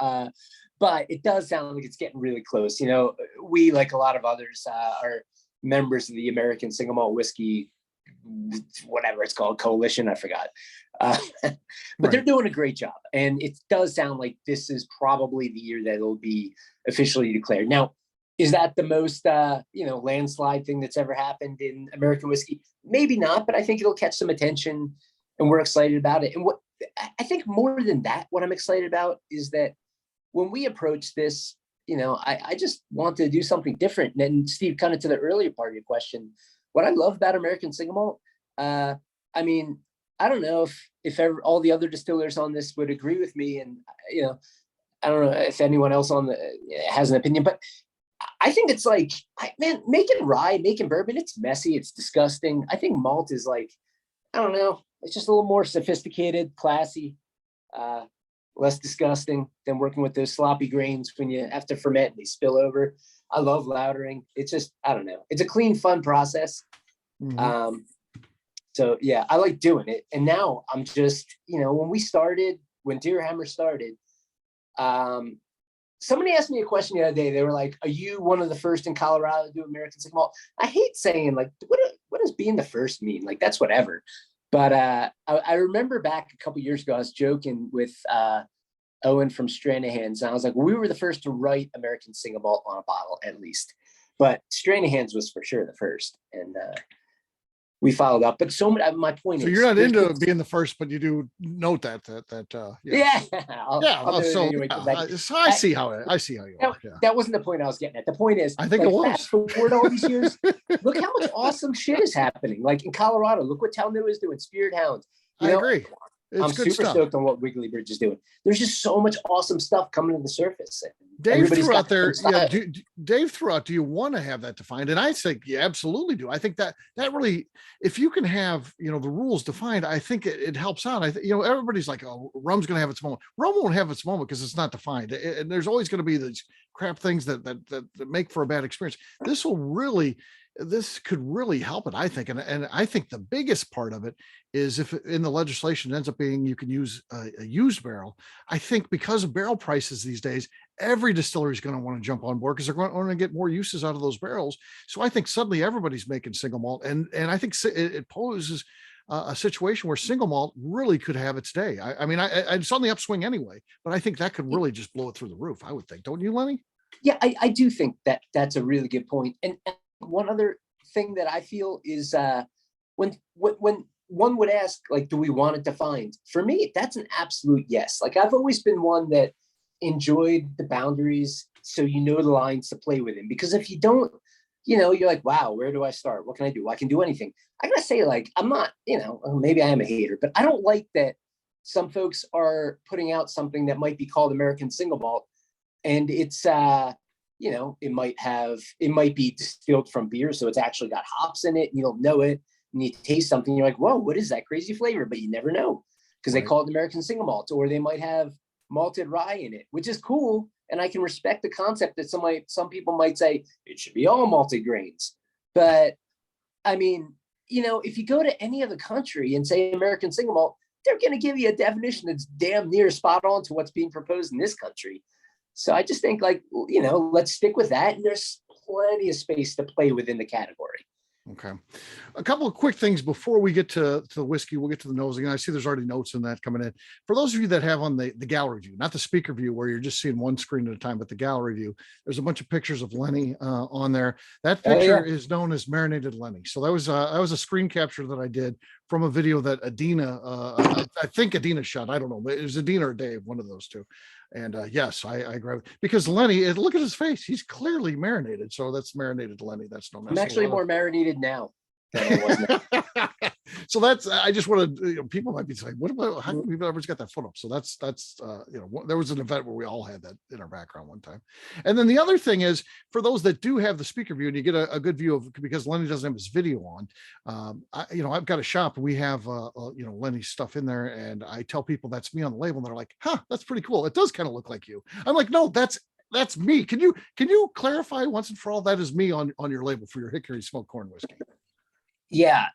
But it does sound like it's getting really close. You know, we, like a lot of others, are members of the American Single Malt Whiskey, whatever it's called, coalition, I forgot. But they're doing a great job. And it does sound like this is probably the year that it'll be officially declared. Now, is that the most, you know, landslide thing that's ever happened in American whiskey? Maybe not, but I think it'll catch some attention and we're excited about it. And what I think more than that, what I'm excited about is that when we approach this, you know, I just want to do something different. And Steve, kind of to the earlier part of your question, what I love about American single malt, I mean, I don't know if ever, all the other distillers on this would agree with me. And, you know, I don't know if anyone else on the has an opinion, but I think it's like, man, making rye, making bourbon, it's messy, it's disgusting. I think malt is like, I don't know, it's just a little more sophisticated, classy, less disgusting than working with those sloppy grains when you have to ferment and they spill over. I love lautering. It's just, I don't know, it's a clean, fun process. Mm-hmm. So yeah, I like doing it. And now I'm just, you know, when Deerhammer started, somebody asked me a question the other day. They were like, are you one of the first in Colorado to do American single malt? I hate saying, like, what does being the first mean? Like, that's whatever. But I remember back a couple years ago, I was joking with Owen from Stranahan's. And I was like, well, we were the first to write American single malt on a bottle, at least. But Stranahan's was for sure the first. And we followed up. But my point is. So you're not into being the first, but you do note that. Yeah. So I see how you are. Yeah. That wasn't the point I was getting at. The point is, I think it was. Fast forward all these years, look how much awesome shit is happening. Like in Colorado, look what Talnua is doing, Spirit Hound. I agree. I'm super stoked on what Wiggly Bridge is doing. There's just so much awesome stuff coming to the surface. Dave threw out there. Yeah, Dave threw out, do you want to have that defined? And I say, yeah, absolutely do. I think that really, if you can have, you know, the rules defined, I think it helps out. You know, everybody's like, oh, rum's going to have its moment. Rum won't have its moment because it's not defined. And there's always going to be these crap things that make for a bad experience. This could really help it, I think. And I think the biggest part of it is if in the legislation ends up being you can use a used barrel. I think because of barrel prices these days, every distillery is going to want to jump on board because they're going to get more uses out of those barrels. So I think suddenly everybody's making single malt. And I think it poses a situation where single malt really could have its day. I mean, it's on the upswing anyway, but I think that could really just blow it through the roof, I would think. Don't you, Lenny? Yeah, I do think that's a really good point. And one other thing that I feel is when one would ask, like, do we want it defined? For me, that's an absolute yes. Like, I've always been one that enjoyed the boundaries, so you know the lines to play within. Because if you don't, you know, you're like, wow, where do I start? What can I do? I can do anything. I gotta say, like, I'm not, you know, maybe I am a hater, but I don't like that some folks are putting out something that might be called American single malt, and it's it might be distilled from beer, so it's actually got hops in it, and you don't know it, and you taste something, you're like, whoa, what is that crazy flavor? But you never know, because they call it American single malt, or they might have malted rye in it, which is cool. And I can respect the concept that some people might say it should be all malted grains. But I mean, if you go to any other country and say American single malt, they're going to give you a definition that's damn near spot on to what's being proposed in this country. So I just think, like, let's stick with that. And there's plenty of space to play within the category. Okay. A couple of quick things before we get to the whiskey. We'll get to the nosing. And I see there's already notes in that coming in. For those of you that have on the gallery view, not the speaker view where you're just seeing one screen at a time, but the gallery view, there's a bunch of pictures of Lenny on there. That picture is known as Marinated Lenny. So that was a screen capture that I did from a video that Adina, I think Adina shot. I don't know. It was Adina or Dave, one of those two. And yes, I grabbed, because Lenny, look at his face. He's clearly marinated. So that's Marinated Lenny. That's no mess. I'm actually more marinated now than I was. So that's, I just want to, people might be saying, what about, how come we've never got that foot up? So that's there was an event where we all had that in our background one time. And then the other thing is, for those that do have the speaker view and you get a good view of, because Lenny doesn't have his video on, I've got a shop and we have, Lenny's stuff in there, and I tell people that's me on the label, and they're like, huh, that's pretty cool. It does kind of look like you. I'm like, no, that's me. Can you clarify once and for all, that is me on your label for your Hickory Smoked Corn Whiskey? Yeah,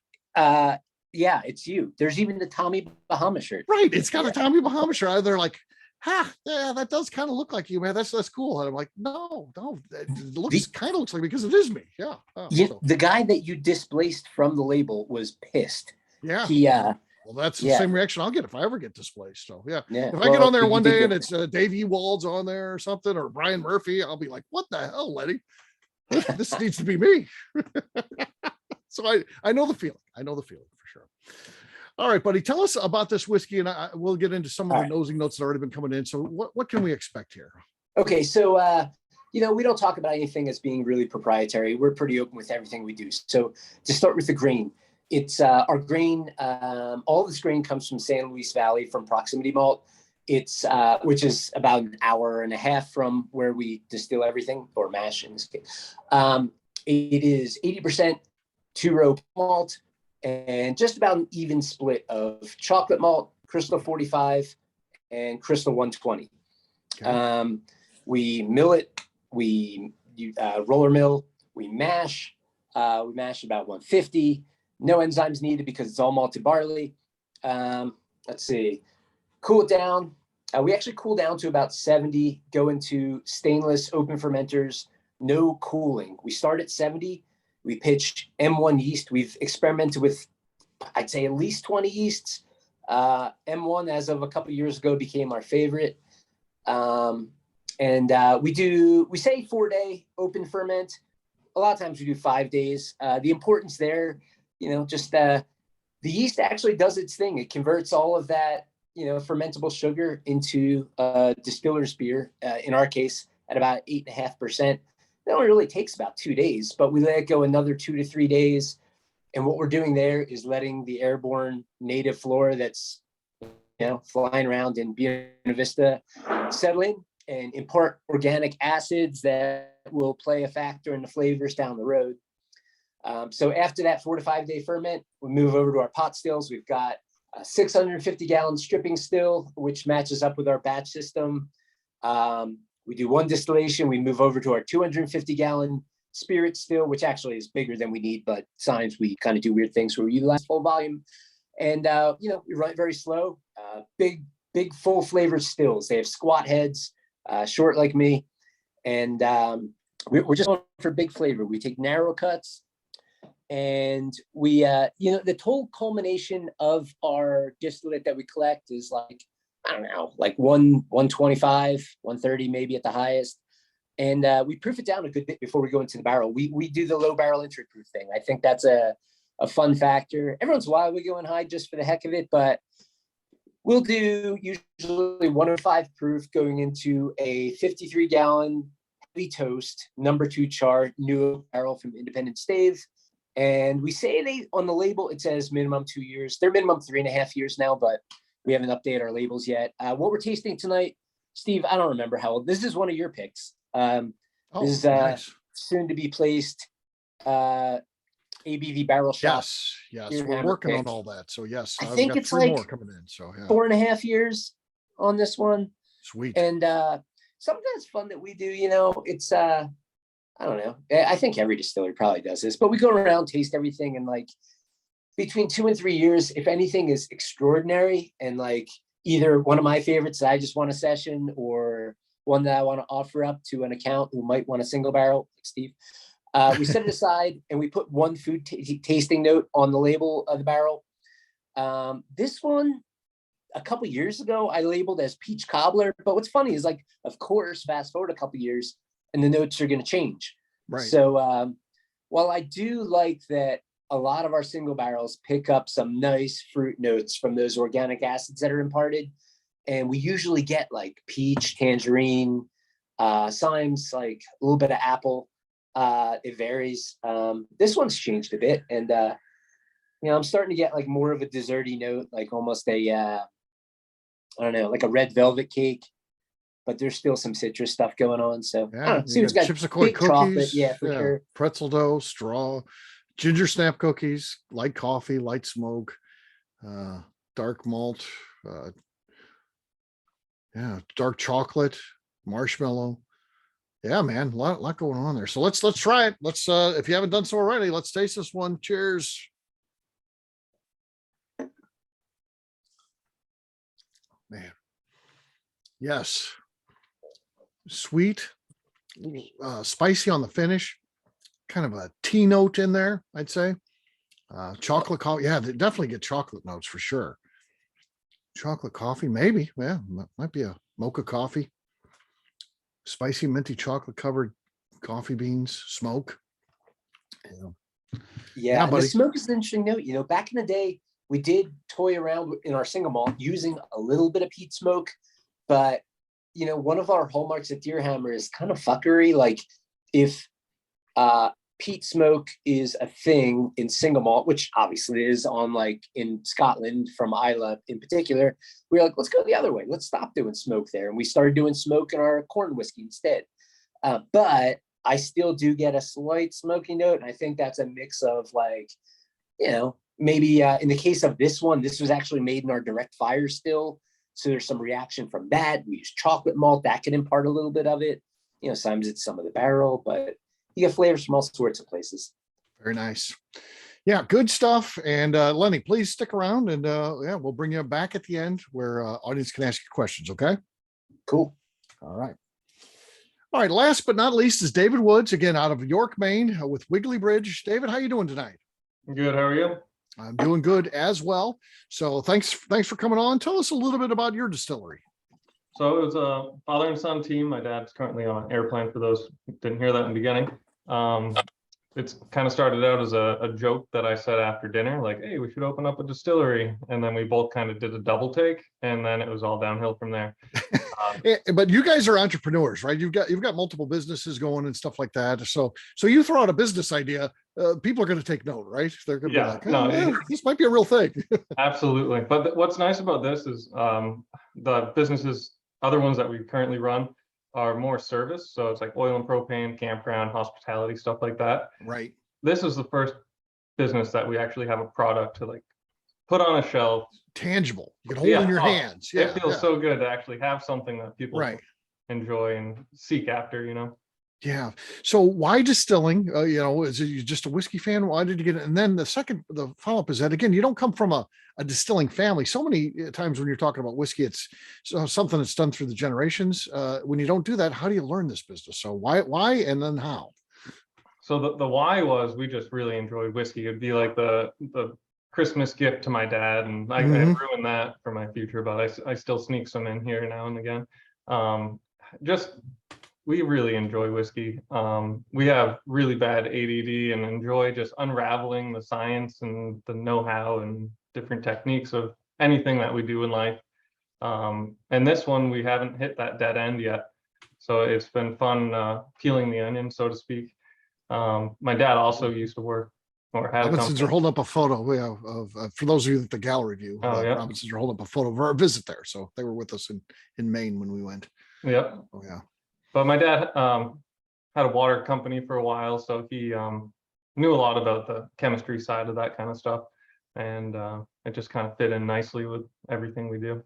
it's you. There's even the Tommy Bahama shirt. Right. It's got a Tommy Bahama shirt. They're like, yeah, that does kind of look like you, man. That's cool. And I'm like, no, it looks kind of looks like me, because it is me. Yeah. The guy that you displaced from the label was pissed. Yeah. Well, that's the same reaction I'll get if I ever get displaced. So yeah. If I get on there one day and it's Dave Ewald's on there or something, or Brian Murphy, I'll be like, what the hell, Lenny? This needs to be me. So I know the feeling. I know the feeling for sure. All right, buddy, tell us about this whiskey, and we'll get into some of the nosing notes that have already been coming in. So what can we expect here? Okay, so we don't talk about anything as being really proprietary. We're pretty open with everything we do. So to start with the grain, it's our grain. All this grain comes from San Luis Valley from Proximity Malt. It's which is about an hour and a half from where we distill everything, or mash in this case. It is 80% two-row malt, and just about an even split of chocolate malt, Crystal 45, and Crystal 120. Okay. We mill it, we roller mill, we mash about 150. No enzymes needed because it's all malted barley. Let's see, cool it down. We actually cool down to about 70, go into stainless open fermenters, no cooling. We start at 70. We pitch M1 yeast. We've experimented with, I'd say, at least 20 yeasts. M1, as of a couple of years ago, became our favorite. We say 4-day open ferment. A lot of times we do 5 days. The importance there, the yeast actually does its thing. It converts all of that, fermentable sugar into distiller's beer, in our case, at about 8.5%. That only really takes about 2 days, but we let it go another 2 to 3 days. And what we're doing there is letting the airborne native flora that's, flying around in Buena Vista settle in and impart organic acids that will play a factor in the flavors down the road. So after that 4 to 5 day ferment, we move over to our pot stills. We've got a 650 gallon stripping still, which matches up with our batch system. We do one distillation. We move over to our 250 gallon spirit still, which actually is bigger than we need, but sometimes we kind of do weird things where we utilize full volume. And, we run it very slow, big, full flavored stills. They have squat heads, short like me. And we're just going for big flavor. We take narrow cuts, and we, the total culmination of our distillate that we collect is like, I don't know, like 125, 130, maybe at the highest. And we proof it down a good bit before we go into the barrel. We do the low barrel entry proof thing. I think that's a fun factor. Every once in a while we go in high just for the heck of it, but we'll do usually 105 proof going into a 53 gallon heavy toast, number 2 char, new barrel from Independent Stave. And we say on the label, it says minimum 2 years. They're minimum 3.5 years now, but we haven't updated our labels yet. What we're tasting tonight, Steve, I don't remember how old. This is one of your picks. Oh, This is nice. soon to be placed ABV barrel shop. Yes, we're Deerhammer working on pick. all that. So yes, I I've think got it's 3 more like coming in. So yeah, 4.5 years on this one. sweet. And something that's fun that we do, it's I don't know. I think every distillery probably does this, but we go around, taste everything, and like between 2 and 3 years, if anything is extraordinary and like either one of my favorites that I just want a session or one that I want to offer up to an account who might want a single barrel, like Steve, we set it aside and we put one food tasting note on the label of the barrel. This one, a couple years ago, I labeled as peach cobbler. But what's funny is, like, of course, fast forward a couple years and the notes are going to change. Right. So while I do like that a lot of our single barrels pick up some nice fruit notes from those organic acids that are imparted, and we usually get like peach, tangerine, sometimes like a little bit of apple. It varies. This one's changed a bit, and I'm starting to get like more of a desserty note, like almost a I don't know, like a red velvet cake, but there's still some citrus stuff going on. So Yeah, see what's got Chips Ahoy big chocolate, cookies, yeah, for sure. pretzel dough, straw, ginger snap cookies, light coffee, light smoke, dark malt, dark chocolate, marshmallow. Yeah, man, a lot going on there. So let's try it. Let's if you haven't done so already, let's taste this one. Cheers. Man. Yes. Sweet, spicy on the finish, kind of a tea note in there, I'd say. Chocolate coffee. Yeah, they definitely get chocolate notes for sure. Chocolate coffee, maybe. Yeah, might be a mocha coffee. Spicy, minty, chocolate covered coffee beans, smoke. Yeah, buddy. the smoke is an interesting note. Back in the day, we did toy around in our single malt using a little bit of peat smoke, but one of our hallmarks at Deerhammer is kind of fuckery. Like, if peat smoke is a thing in single malt, which obviously is on, like, in Scotland from Islay in particular, we were like, let's go the other way. Let's stop doing smoke there. And we started doing smoke in our corn whiskey instead. But I still do get a slight smoky note. And I think that's a mix of, like, maybe in the case of this one, this was actually made in our direct fire still. So there's some reaction from that. We use chocolate malt that can impart a little bit of it. Sometimes it's some of the barrel, but you get flavors from all sorts of places. Very nice. Yeah, good stuff. And Lenny, please stick around, and we'll bring you back at the end where audience can ask you questions. Okay. Cool. All right. Last but not least is David Woods, again out of York, Maine, with Wiggly Bridge. David, how you doing tonight? Good. How are you? I'm doing good as well. So thanks for coming on. Tell us a little bit about your distillery. So it was a father and son team. My dad's currently on an airplane, for those who didn't hear that in the beginning. It's kind of started out as a joke that I said after dinner, like, hey, we should open up a distillery. And then we both kind of did a double take, and then it was all downhill from there. But you guys are entrepreneurs, right? You've got multiple businesses going and stuff like that. So you throw out a business idea, people are going to take note, right? They're going to be like, this might be a real thing. Absolutely. But what's nice about this is the businesses, other ones that we currently run, are more service. So it's like oil and propane, campground, hospitality, stuff like that. Right. This is the first business that we actually have a product to, like, put on a shelf. Tangible. You can hold in your hands. Yeah, it feels so good to actually have something that people enjoy and seek after, Yeah. So why distilling? Is it just a whiskey fan? Why did you get it? And then the follow-up is that, again, you don't come from a distilling family. So many times when you're talking about whiskey, it's something that's done through the generations. When you don't do that, how do you learn this business? So why, and then how? So the why was, we just really enjoyed whiskey. It'd be like the Christmas gift to my dad, and I ruined that for my future, but I still sneak some in here now and again. We really enjoy whiskey. We have really bad ADD and enjoy just unraveling the science and the know-how and different techniques of anything that we do in life. And this one, we haven't hit that dead end yet. So it's been fun peeling the onion, so to speak. My dad also used to work or had Robinsons are holding up a photo of for those of you at the gallery view. Robinsons are holding up a photo of our visit there. So they were with us in Maine when we went. Yep. Oh yeah. But my dad had a water company for a while, so he knew a lot about the chemistry side of that kind of stuff, and it just kind of fit in nicely with everything we do.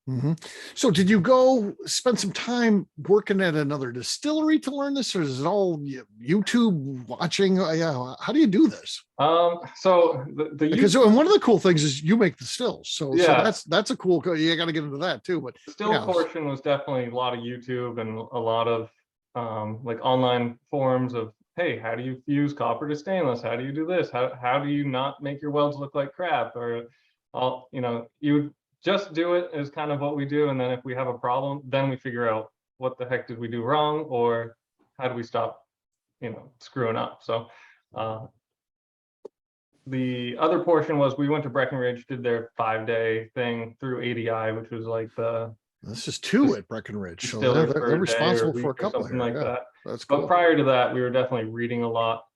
Mhm. So did you go spend some time working at another distillery to learn this, or is it all YouTube watching? Yeah, how do you do this? So the Because and one of the cool things is you make the stills, so Yeah. that's a cool. You got to get into that too. But still yeah. portion was definitely a lot of YouTube and a lot of like online forums of, hey, how do you fuse copper to stainless? How do you do this? How do you not make your welds look like crap? Or all, you know, you just do it is kind of what we do. And then if we have a problem, then we figure out what the heck did we do wrong, or how do we stop, you know, screwing up. So the other portion was we went to Breckenridge, did their 5-day thing through ADI, which was like this is 2 at Breckenridge, so Distiller for they're a day or responsible week for a or couple something here. like Yeah, that. that's But cool. prior to that, we were definitely reading a lot.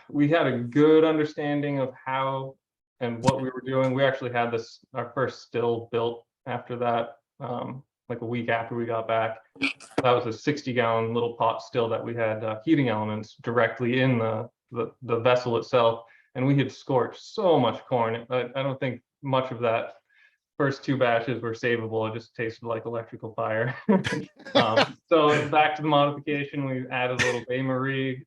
We had a good understanding of how and what we were doing. We actually had our first still built after that, like a week after we got back. That was a 60-gallon little pot still that we had heating elements directly in the vessel itself, and we had scorched so much corn. I don't think much of that first 2 batches were savable. It just tasted like electrical fire. So back to the modification, we added a little Baie Marie.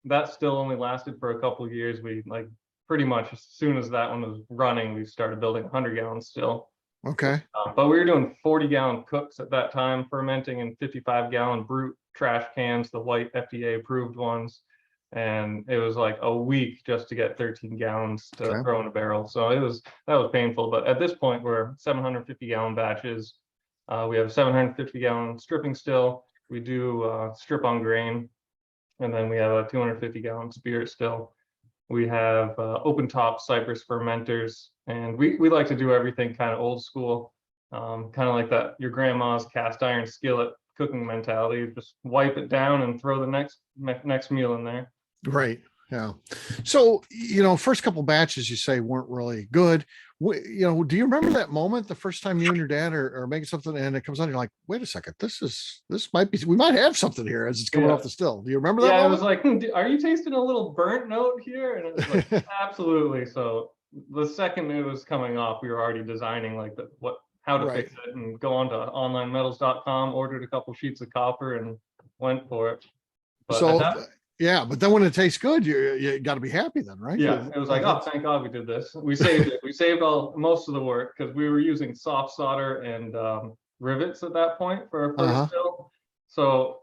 That still only lasted for a couple of years. We like pretty much as soon as that one was running, we started building 100-gallon still. Okay. But we were doing 40-gallon cooks at that time, fermenting in 55-gallon brute trash cans, the white FDA approved ones. And it was like a week just to get 13 gallons to Okay. throw in a barrel. So that was painful. But at this point, we're 750-gallon batches. We have 750-gallon stripping still. We do strip on grain. And then we have a 250-gallon spirit still. We have open top Cypress fermenters, and we like to do everything kind of old school, kind of like that your grandma's cast iron skillet cooking mentality. Just wipe it down and throw the next meal in there. Right. Yeah. So, you know, first couple batches you say weren't really good. You know, do you remember that moment the first time you and your dad are making something and it comes out, you're like, wait a second, this might be, we might have something here as it's coming Yeah. off the still. Do you remember that Yeah, it moment? was like, are you tasting a little burnt note here? And it was like, absolutely. So the second it was coming off, we were already designing like how to Right. fix it, and go on to onlinemetals.com, ordered a couple sheets of copper and went for it. But So yeah, but then when it tastes good, you got to be happy then, right? yeah, it was like, oh, thank God we did this. We saved it. We saved most of the work because we were using soft solder and rivets at that point for our first still. So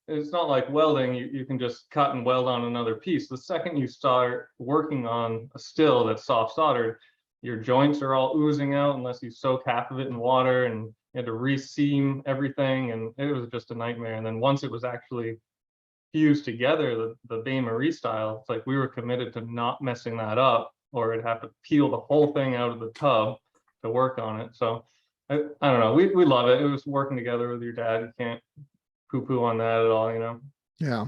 it's not like welding. You can just cut and weld on another piece. The second you start working on a still that's soft soldered, your joints are all oozing out unless you soak half of it in water, and you had to re-seam everything, and it was just a nightmare. And then once it was actually fused together, the Baie Marie style, it's like we were committed to not messing that up, or it'd have to peel the whole thing out of the tub to work on it. So I don't know, we love it. It was working together with your dad. You can't poo-poo on that at all, you know. Yeah.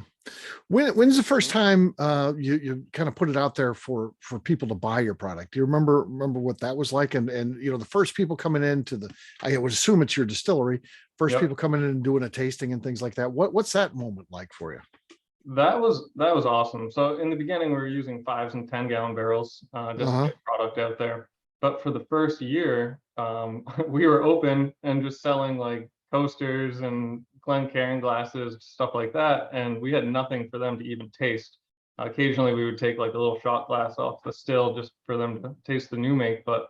When's the first time you kind of put it out there for people to buy your product? Do you remember what that was like? And you know, the first people coming into I would assume it's your distillery, first people coming in and doing a tasting and things like that. What's that moment like for you? That was awesome. So in the beginning, we were using 5 and 10-gallon barrels just to get product out there. But for the first year, we were open and just selling like coasters and Glencairn glasses, stuff like that, and we had nothing for them to even taste. Occasionally, we would take like a little shot glass off the still just for them to taste the new make, but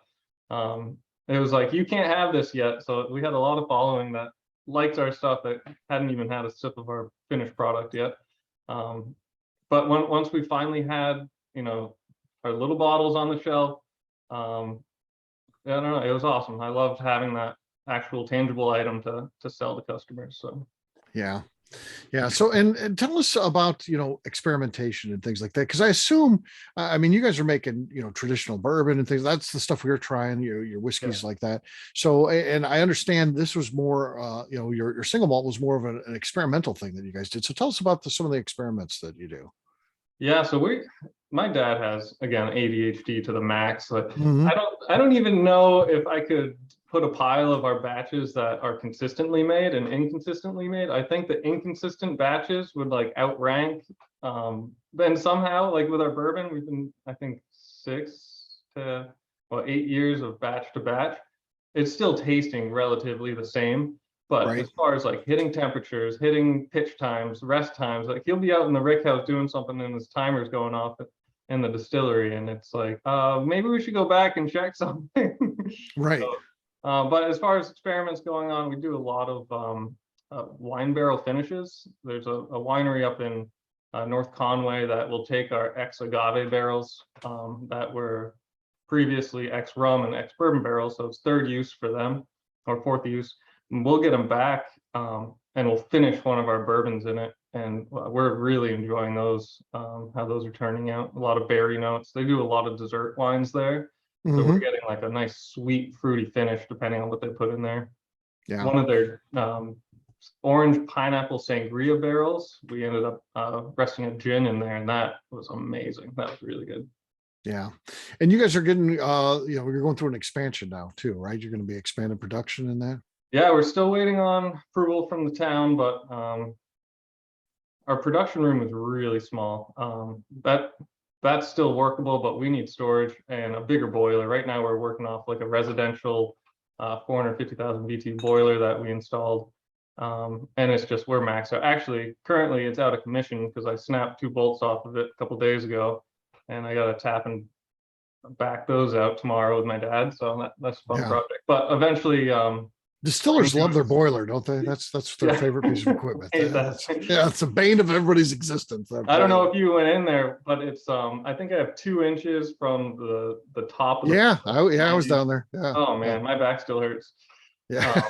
it was like, you can't have this yet. So we had a lot of following that liked our stuff that hadn't even had a sip of our finished product yet. But once we finally had, you know, our little bottles on the shelf, I don't know, it was awesome. I loved having that actual tangible item to sell to customers. So yeah. So and tell us about, you know, experimentation and things like that, because I assume I mean you guys are making, you know, traditional bourbon and things. That's the stuff we were trying, your whiskeys like that. So and I understand this was more you know, your single malt was more of an experimental thing that you guys did. So tell us about some of the experiments that you do. Yeah, so my dad has, again, ADHD to the max. But I don't even know if I could put a pile of our batches that are consistently made and inconsistently made. I think the inconsistent batches would like outrank. Then somehow, like with our bourbon, we've been, I think, 8 years of batch to batch. It's still tasting relatively the same, but Right. as far as like hitting temperatures, hitting pitch times, rest times, like he'll be out in the rick house doing something and his timer's going off in the distillery, and it's like, maybe we should go back and check something. Right. So, but as far as experiments going on, we do a lot of wine barrel finishes. There's a winery up in North Conway that will take our ex-agave barrels that were previously ex-rum and ex-bourbon barrels, so it's third use for them, or fourth use. And we'll get them back and we'll finish one of our bourbons in it. And we're really enjoying those, how those are turning out. A lot of berry notes. They do a lot of dessert wines there. So we're getting like a nice sweet fruity finish depending on what they put in there. Yeah. One of their orange pineapple sangria barrels, we ended up resting a gin in there, and that was amazing. That was really good. Yeah. And you guys are getting, you're going through an expansion now too, right? You're going to be expanding production in that. Yeah, we're still waiting on approval from the town, but our production room is really small. That's still workable, but we need storage and a bigger boiler. Right now we're working off like a residential 450,000 BTU boiler that we installed. And it's just, we're maxed out. Actually, currently it's out of commission because I snapped 2 bolts off of it a couple days ago, and I got to tap and back those out tomorrow with my dad. So that's a fun project. But eventually, Distillers love their boiler, don't they? That's their favorite piece of equipment. It's a bane of everybody's existence. I don't know if you went in there, but it's I think I have 2 inches from the top of the I was down there. Yeah. Oh man, my back still hurts. Yeah.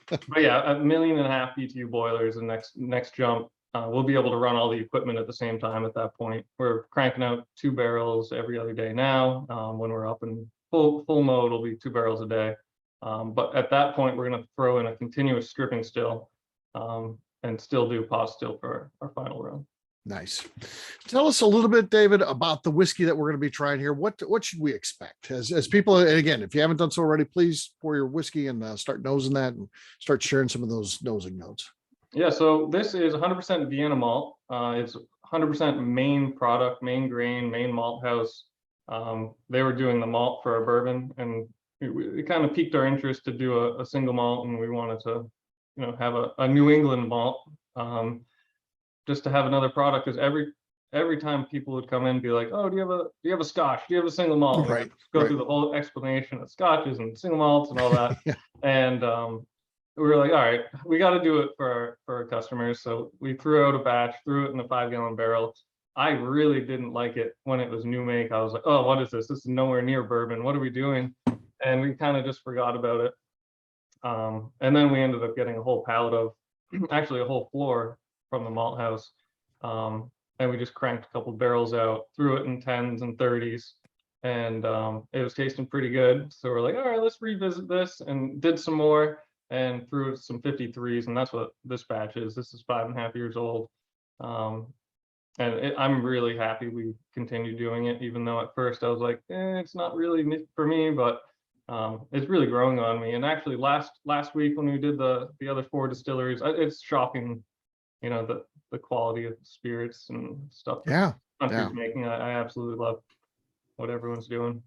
But yeah, 1.5 million BTU boilers and next jump. We'll be able to run all the equipment at the same time at that point. We're cranking out 2 barrels every other day now. When we're up in full mode, it'll be 2 barrels a day. But at that point, we're going to throw in a continuous stripping still and still do pot still for our final run. Nice. Tell us a little bit, David, about the whiskey that we're going to be trying here. What should we expect as people? And again, if you haven't done so already, please pour your whiskey and start nosing that and start sharing some of those nosing notes. Yeah, so this is 100% Vienna malt. It's 100% Maine product, Maine grain, Maine malt house. They were doing the malt for our bourbon, and it kind of piqued our interest to do a single malt, and we wanted to, have a New England malt, just to have another product. Because every time people would come in and be like, "Oh, do you have a Scotch? Do you have a single malt?" Right. Go through the whole explanation of Scotches and single malts and all that. And we were like, all right, we got to do it for our customers. So we threw out a batch, threw it in a 5-gallon barrel. I really didn't like it when it was new make. I was like, oh, what is this? This is nowhere near bourbon. What are we doing? And we kind of just forgot about it. And then we ended up getting a whole pallet of, actually a whole floor from the malt house. And we just cranked a couple barrels out, threw it in 10s and 30s. And it was tasting pretty good. So we're like, all right, let's revisit this, and did some more and threw some 53s. And that's what this batch is. This is 5.5 years old. And I'm really happy we continue doing it, even though at first I was like, it's not really for me, but it's really growing on me. And actually last week when we did the other 4 distilleries, it's shocking, the quality of spirits and stuff. Country's making. I absolutely love what everyone's doing.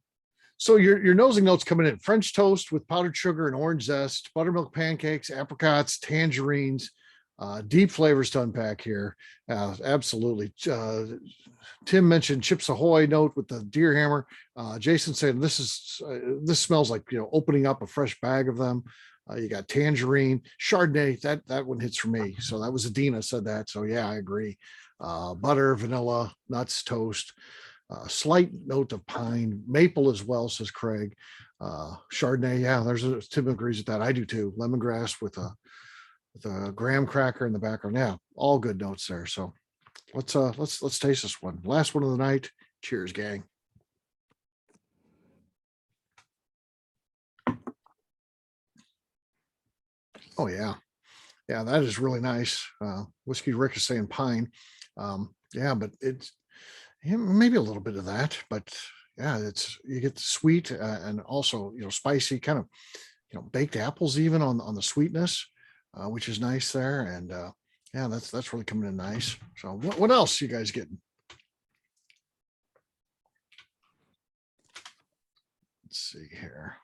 So your nosing notes coming in: French toast with powdered sugar and orange zest, buttermilk pancakes, apricots, tangerines, deep flavors to unpack here. Absolutely. Tim mentioned Chips Ahoy note with the Deerhammer. Jason said this smells like opening up a fresh bag of them. You got tangerine, Chardonnay. That one hits for me. So that was Adina said that. So yeah, I agree. Butter, vanilla, nuts, toast. Slight note of pine, maple as well, says Craig. Chardonnay, yeah, Tim agrees with that. I do too. Lemongrass with a graham cracker in the background. Yeah, all good notes there. So let's taste this one. Last one of the night. Cheers, gang. Oh yeah, that is really nice. Whiskey Rick is saying pine. But it's maybe a little bit of that, but yeah, you get the sweet and also spicy, kind of baked apples even on the sweetness, which is nice there. And yeah, that's really coming in nice. So what else you guys getting? Let's see here.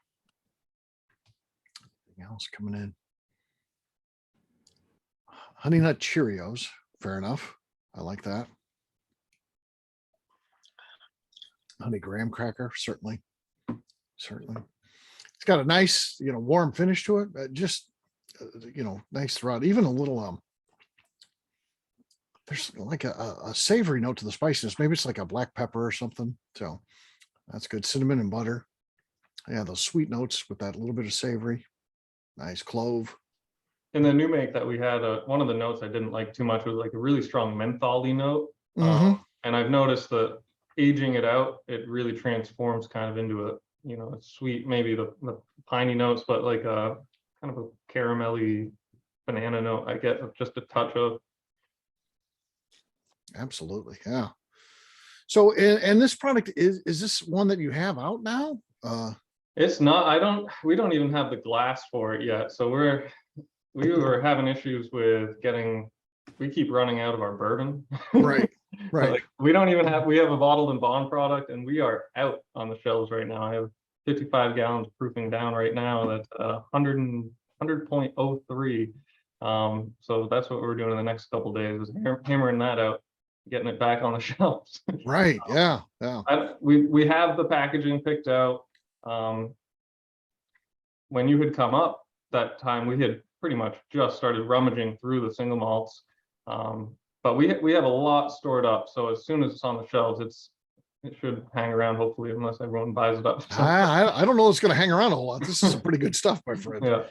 Anything else coming in? Honey Nut Cheerios. Fair enough. I like that. Honey graham cracker, certainly. It's got a nice, warm finish to it. Just, nice throughout. Even a little, there's like a savory note to the spiciness. Maybe it's like a black pepper or something. So that's good. Cinnamon and butter. Yeah, those sweet notes with that little bit of savory. Nice clove. In the new make that we had, one of the notes I didn't like too much was like a really strong menthol-y note. And I've noticed that aging it out, it really transforms kind of into a sweet, maybe the piney notes, but like a kind of a caramelly banana note I get just a touch of. Absolutely. Yeah. So, and this product is this one that you have out now? It's not, we don't even have the glass for it yet. So we were having issues with we keep running out of our bourbon. Right. Like, we have a bottled and bond product, and we are out on the shelves right now. I have 55 gallons proofing down right now. That's 100.03. So that's what we're doing in the next couple of days, is hammering that out, getting it back on the shelves. Right. Yeah. We have the packaging picked out. When you had come up that time, we had pretty much just started rummaging through the single malts. But we have a lot stored up. So as soon as it's on the shelves, it should hang around, hopefully, unless everyone buys it up. So. I don't know it's going to hang around a whole lot. This is some pretty good stuff, my friend.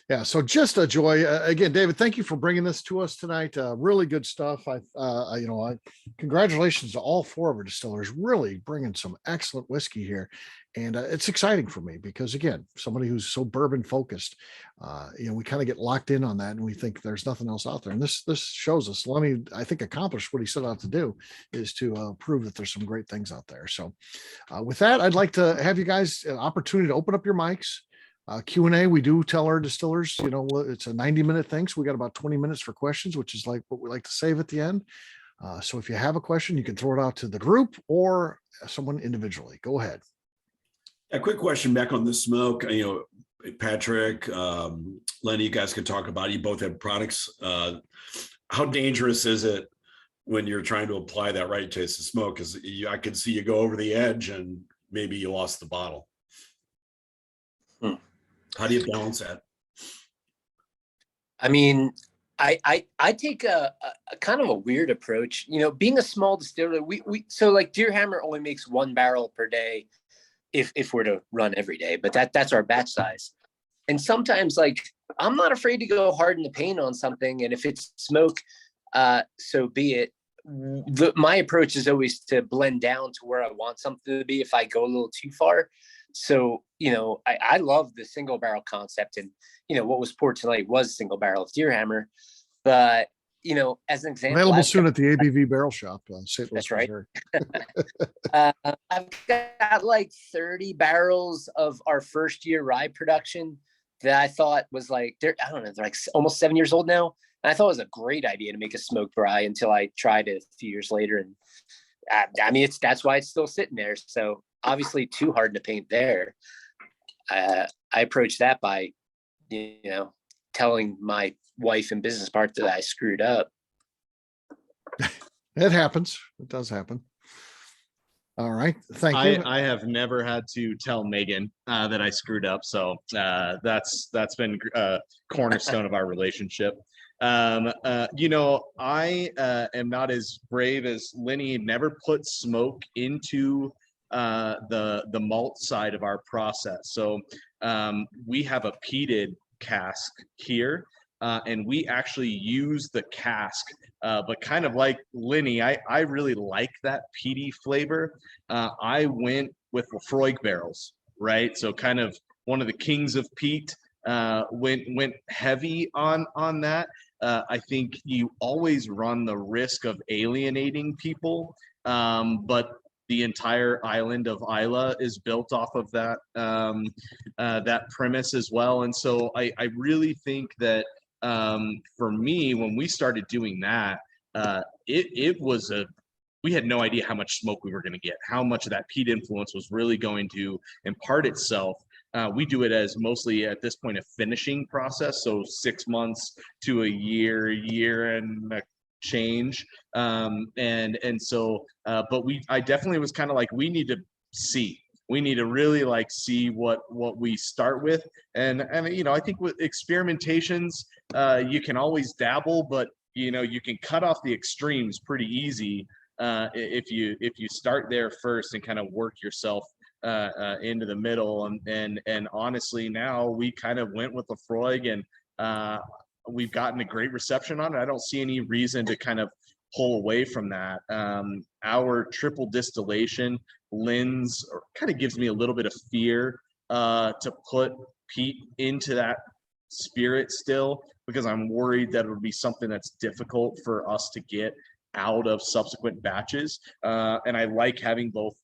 Yeah. So just a joy. Again, David, thank you for bringing this to us tonight. Really good stuff. Congratulations to all four of our distillers, really bringing some excellent whiskey here. And it's exciting for me because, again, somebody who's so bourbon focused, we kind of get locked in on that and we think there's nothing else out there. And this shows us, Lenny, I think, accomplished what he set out to do, is to prove that there's some great things out there. So with that, I'd like to have you guys an opportunity to open up your mics. Q&A, we do tell our distillers, it's a 90-minute thing. So we got about 20 minutes for questions, which is like what we like to save at the end. So if you have a question, you can throw it out to the group or someone individually. Go ahead. A quick question back on the smoke. Patrick, Lenny, you guys can talk about it. You both have products. How dangerous is it when you're trying to apply that right taste of smoke? Because I can see you go over the edge and maybe you lost the bottle. How do you balance that? I mean, I take a kind of a weird approach. Being a small distillery, so like Deerhammer only makes 1 barrel per day if we're to run every day, but that's our batch size. And sometimes, like, I'm not afraid to go hard in the paint on something, and if it's smoke, so be it. My approach is always to blend down to where I want something to be if I go a little too far. So, I love the single barrel concept, and, what was poured tonight was single barrel of Deerhammer. But, as an example, available soon at the ABV Barrel Shop. St. Louis, that's right. Missouri. I've got like 30 barrels of our first year rye production that I thought was like, they're like almost 7 years old now. And I thought it was a great idea to make a smoked rye until I tried it a few years later. And that's why it's still sitting there. So obviously too hard to paint there. I approached that by, telling my wife and business partner that I screwed up. It happens. It does happen. All right. Thank you. I have never had to tell Meagan that I screwed up. So that's been a cornerstone of our relationship. I am not as brave as Lenny. Never put smoke into the malt side of our process. So we have a peated cask here. And we actually use the cask, but kind of like Lenny, I really like that peaty flavor. I went with Lafroig barrels, right? So kind of one of the kings of peat, went heavy on that. I think you always run the risk of alienating people, but the entire island of Isla is built off of that that premise as well. And so I really think that for me, when we started doing that, it was we had no idea how much smoke we were going to get, how much of that peat influence was really going to impart itself. We do it as mostly at this point a finishing process, so 6 months to a year and a change. And so, but I definitely was kind of like, we need to really like see what we start with. And you know, I think with experimentations, you can always dabble, but you know, you can cut off the extremes pretty easy if you start there first and kind of work yourself into the middle. And honestly, now we kind of went with the Freud, and we've gotten a great reception on it. I don't see any reason to kind of pull away from that. Our triple distillation lends, or kind of gives me a little bit of fear to put peat into that spirit still, because I'm worried that it'll be something that's difficult for us to get out of subsequent batches. And I like having both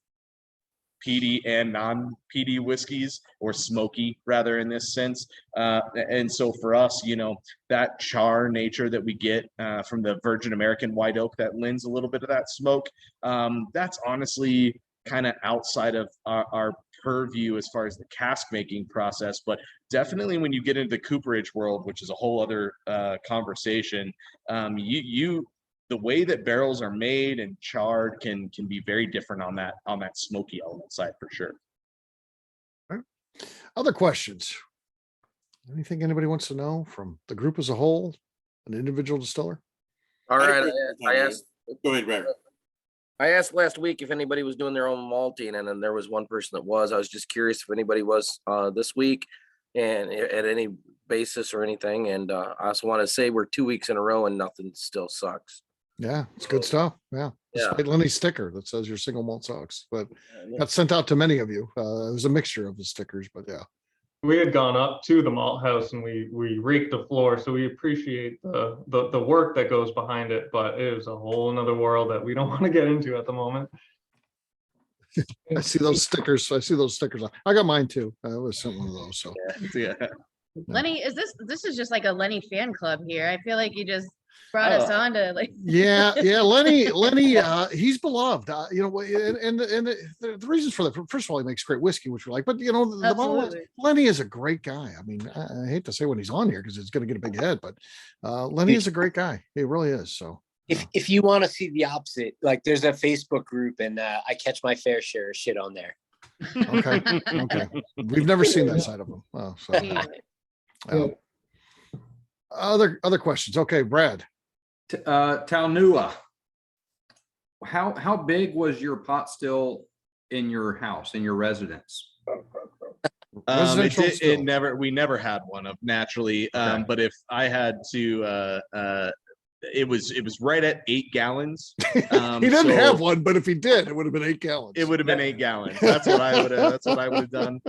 peaty and non-peaty whiskeys, or smoky rather in this sense. And so for us, you know, that char nature that we get from the Virgin American white oak that lends a little bit of that smoke, that's honestly kind of outside of our purview as far as the cask making process. But definitely when you get into the cooperage world, which is a whole other conversation, the way that barrels are made and charred can be very different on that smoky element side for sure. All right. Other questions? Anything anybody wants to know from the group as a whole, an individual distiller? All right, I asked. Go ahead, Brad. I asked last week if anybody was doing their own malting, and then there was one person that was. I was just curious if anybody was this week, and at any basis or anything. And I also want to say we're 2 weeks in a row and nothing still sucks. Yeah, it's good stuff. Yeah. Yeah. Despite Lenny's sticker that says your single malt sucks, but got sent out to many of you. It was a mixture of the stickers, but yeah. We had gone up to the malt house and we raked the floor, so we appreciate the work that goes behind it, but it was a whole another world that we don't want to get into at the moment. I see those stickers. I got mine too. I was sent one of those. So Yeah. Lenny, this is just like a Lenny fan club here. I feel like you just brought us on to like. yeah, Lenny, he's beloved. You know, and the reasons for that. First of all, he makes great whiskey, which we like. But you know, the bottom line, Lenny is a great guy. I mean, I hate to say when he's on here because it's going to get a big head, but Lenny is a great guy. He really is. So. If you want to see the opposite, like there's a Facebook group and I catch my fair share of shit on there. Okay. We've never seen that side of him. Oh, so. Other questions. Okay, Brad. Talnua, how big was your pot still in your house, in your residence? We never had one of naturally. Okay. But if I had to, it was right at 8 gallons. He didn't have one, but if he did, it would have been 8 gallons. It would have been 8 gallons. That's what I would have done.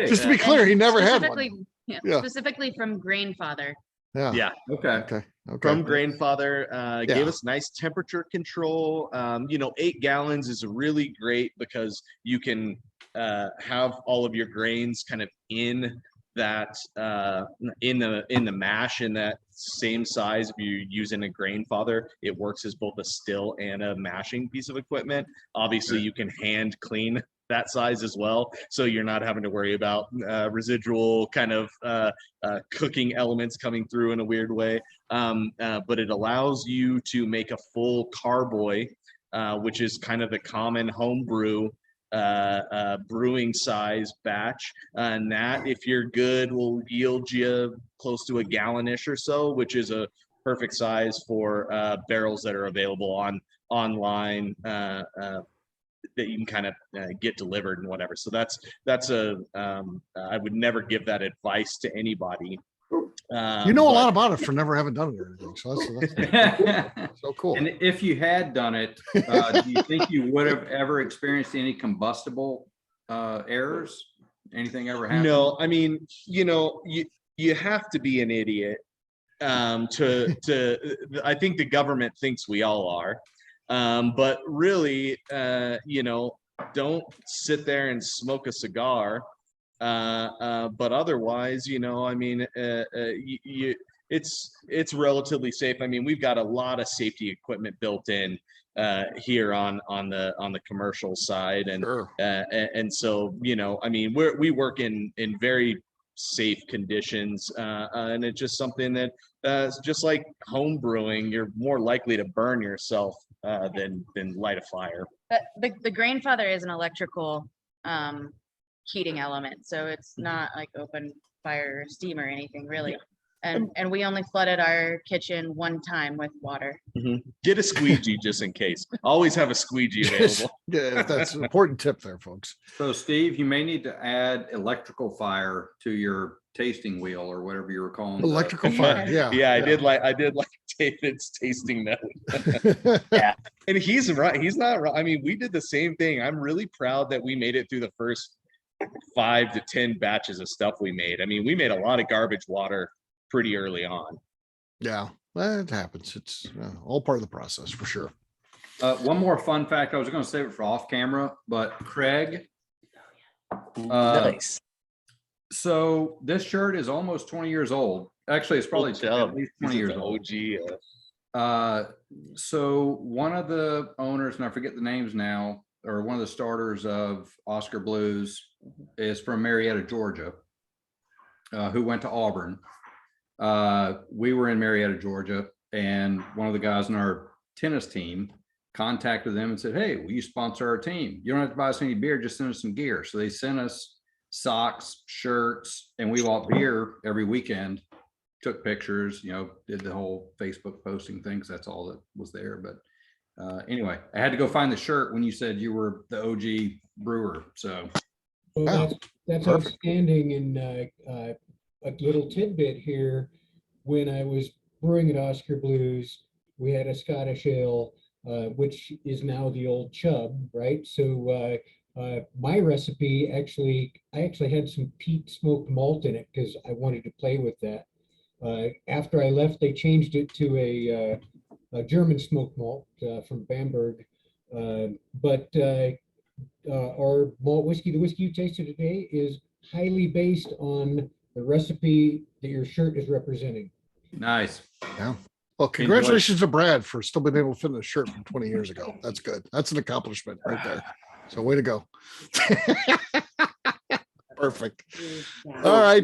Just to be clear, he never had one. Yeah. Specifically from Grainfather. Yeah. Okay. From Grainfather, gave us nice temperature control. 8 gallons is really great because you can have all of your grains kind of in that in the mash in that same size. If you're using a Grainfather, it works as both a still and a mashing piece of equipment. Obviously, you can hand clean that size as well, so you're not having to worry about residual kind of cooking elements coming through in a weird way. But it allows you to make a full carboy, which is kind of the common home brew brewing size batch, and that, if you're good, will yield you close to a gallon-ish or so, which is a perfect size for barrels that are available online that you can kind of get delivered and whatever. So that's I would never give that advice to anybody. A lot about it for never having done it or anything. So that's so cool. And if you had done it, do you think you would have ever experienced any combustible errors? Anything ever happened? No, I mean, you have to be an idiot to I think the government thinks we all are. But really, you know, don't sit there and smoke a cigar. But otherwise, you know, I mean, it's relatively safe. I mean, we've got a lot of safety equipment built in here on the commercial side, and Sure. and so, you know, I mean, we work in very safe conditions, and it's just something that just like home brewing, you're more likely to burn yourself than light a fire. But the grainfather is an electrical heating element, so it's not like open fire or steam or anything really. And we only flooded our kitchen one time with water. Get a squeegee just in case. Always have a squeegee available. Yeah, that's an important tip there, folks. So Steve, you may need to add electrical fire to your tasting wheel or whatever you were calling it. Electrical fire. Yeah. Yeah, I did like David's tasting note. Yeah. And he's right. He's not right. I mean, we did the same thing. I'm really proud that we made it through the first 5 to 10 batches of stuff we made. I mean, we made a lot of garbage water pretty early on. Yeah, that happens. It's all part of the process for sure. One more fun fact. I was going to save it for off camera, but Craig. Nice. So this shirt is almost 20 years old. Actually, it's probably at least 20 years old. OG. So one of the owners, and I forget the names now, or one of the starters of Oscar Blues is from Marietta, Georgia, who went to Auburn. We were in Marietta, Georgia, and one of the guys on our tennis team contacted them and said, "Hey, will you sponsor our team? You don't have to buy us any beer, just send us some gear." So they sent us socks, shirts, and we bought beer every weekend, took pictures, you know, did the whole Facebook posting things. That's all that was there. But anyway, I had to go find the shirt when you said you were the OG brewer. So Well, Oh, that's perfect. outstanding. And a little tidbit here, when I was brewing at Oscar Blues, we had a Scottish ale, which is now the old Chub, right? So my recipe I actually had some peat smoked malt in it because I wanted to play with that. After I left, they changed it to a German smoked malt from Bamberg. But our malt whiskey, the whiskey you tasted today, is highly based on the recipe that your shirt is representing. nice. Yeah. Well, congratulations to Brad for still being able to fit in a shirt from 20 years ago. That's good. That's an accomplishment right there. So way to go. Perfect. All right.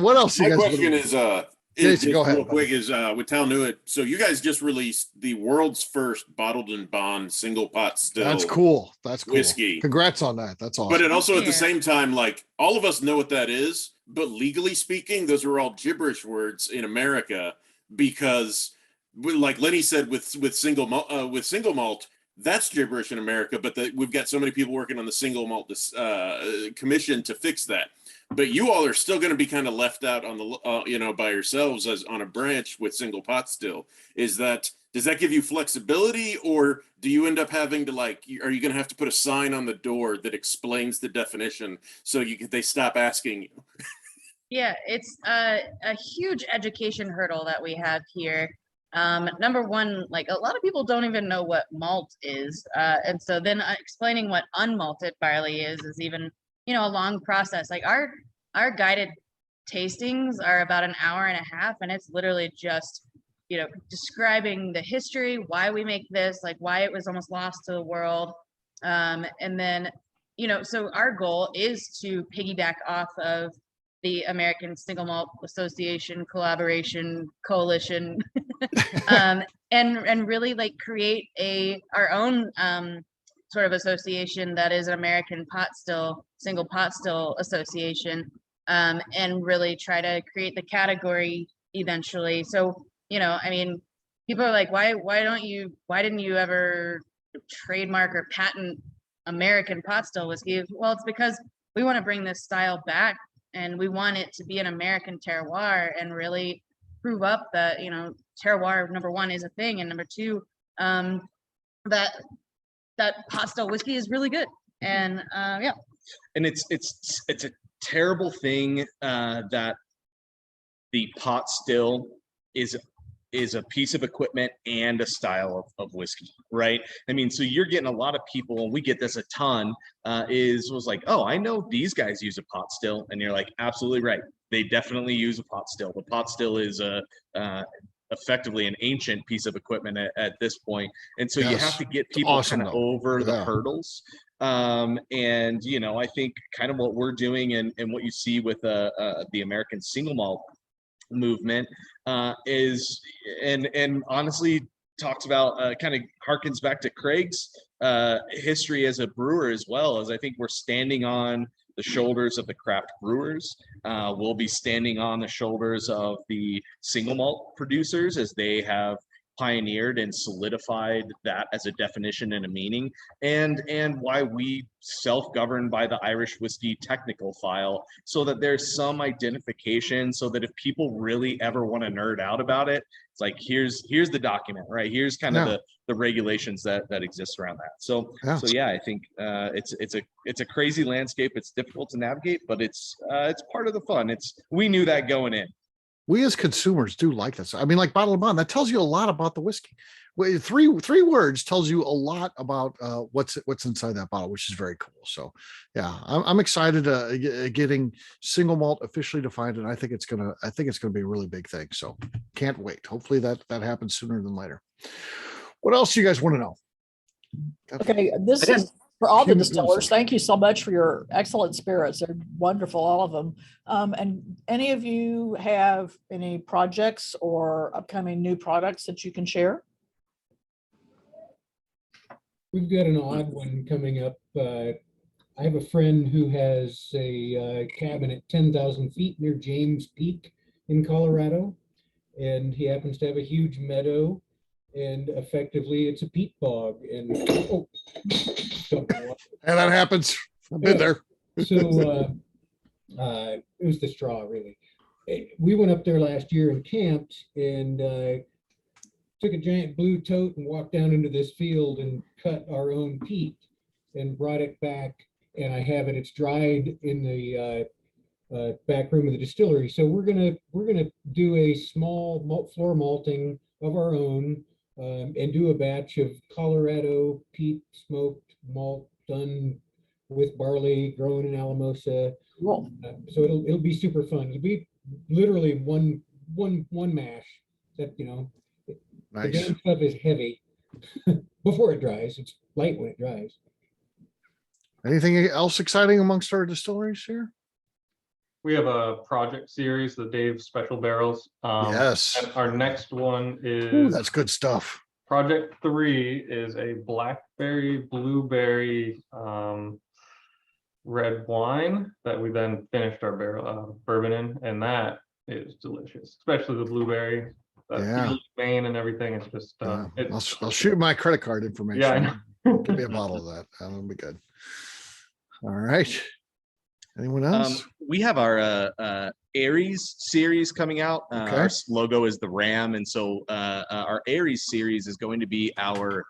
What else? My You guys question is, Jason, go ahead, real buddy. quick, is with Talnua. So you guys just released the world's first bottled and bond single pot still. That's cool. That's cool. Whiskey. Congrats on that. That's awesome. But it also at the Yeah. same time, like all of us know what that is, but legally speaking, those are all gibberish words in America because, like Lenny said, with single malt, that's gibberish in America. But we've got so many people working on the single malt commission to fix that. But you all are still going to be kind of left out on the by yourselves as on a branch with single pot still. Does that give you flexibility, or do you end up having to are you going to have to put a sign on the door that explains the definition so they stop asking you? Yeah, it's a huge education hurdle that we have here. Number one, like a lot of people don't even know what malt is. And so then explaining what unmalted barley is even, a long process. Like our guided tastings are about an hour and a half, and it's literally just, describing the history, why we make this, like why it was almost lost to the world. And then, so our goal is to piggyback off of the American Single Malt Association collaboration coalition, and really like create our own sort of association that is an American single pot still association, and really try to create the category eventually. So, people are like, why didn't you ever trademark or patent American pot still whiskey? Well, it's because we want to bring this style back, and we want it to be an American terroir and really prove up that, terroir, number one, is a thing, and number two, that pot still whiskey is really good. And yeah. And it's a terrible thing that the pot still is is a piece of equipment and a style of whiskey, right? I mean, so you're getting a lot of people, and we get this a ton, was like, oh, I know these guys use a pot still. And you're like, absolutely right. They definitely use a pot still. The pot still is effectively an ancient piece of equipment at this point. And so you have to get people awesome, kind of though. over the hurdles. And, you know, I think kind of what we're doing and what you see with the American single malt movement is, and honestly talks about, kind of harkens back to Craig's history as a brewer as well, as I think we're standing on the shoulders of the craft brewers. We'll be standing on the shoulders of the single malt producers as they have pioneered and solidified that as a definition and a meaning, and why we self-govern by the Irish whiskey technical file, so that there's some identification, so that if people really ever want to nerd out about it, it's like, here's the document, right? Here's kind of the regulations that exist around that. So yeah, I think it's a crazy landscape. It's difficult to navigate, but it's part of the fun. We knew that going in. We as consumers do like this. I mean, like Bottle of Bond, that tells you a lot about the whiskey. Three words tells you a lot about what's inside that bottle, which is very cool. So yeah, I'm excited getting single malt officially defined, and I think it's gonna be a really big thing. So can't wait. Hopefully that happens sooner than later. What else do you guys want to know? Okay, this is for all the distillers. Thank you so much for your excellent spirits. They're wonderful, all of them. And any of you have any projects or upcoming new products that you can share? We've got an odd one coming up. I have a friend who has a cabin at 10,000 feet near James Peak in Colorado, and he happens to have a huge meadow, and effectively it's a peat bog. And and that happens. I've been there. So it was the straw, really. We went up there last year and camped, and took a giant blue tote and walked down into this field and cut our own peat and brought it back. And I have it. It's dried in the back room of the distillery. So we're gonna do a small floor malting of our own, and do a batch of Colorado peat smoked malt done with barley grown in Alamosa. Cool. So it'll be super fun. It'll be literally one mash. That, you know, nice. The damn stuff is heavy before it dries. It's light when it dries. Anything else exciting amongst our distilleries here? We have a project series, the Dave Special Barrels. Yes. And our next one is Ooh, that's good stuff. Project 3 is a Blackberry Blueberry red wine that we then finished our barrel bourbon in, and that is delicious, especially the blueberry, Maine and everything. It's just I'll shoot my credit card information. Yeah, I know. Give me a bottle of that. That'll be good. All right. Anyone else? We have our Aries series coming out. Okay. Our logo is the ram, and so our Aries series is going to be our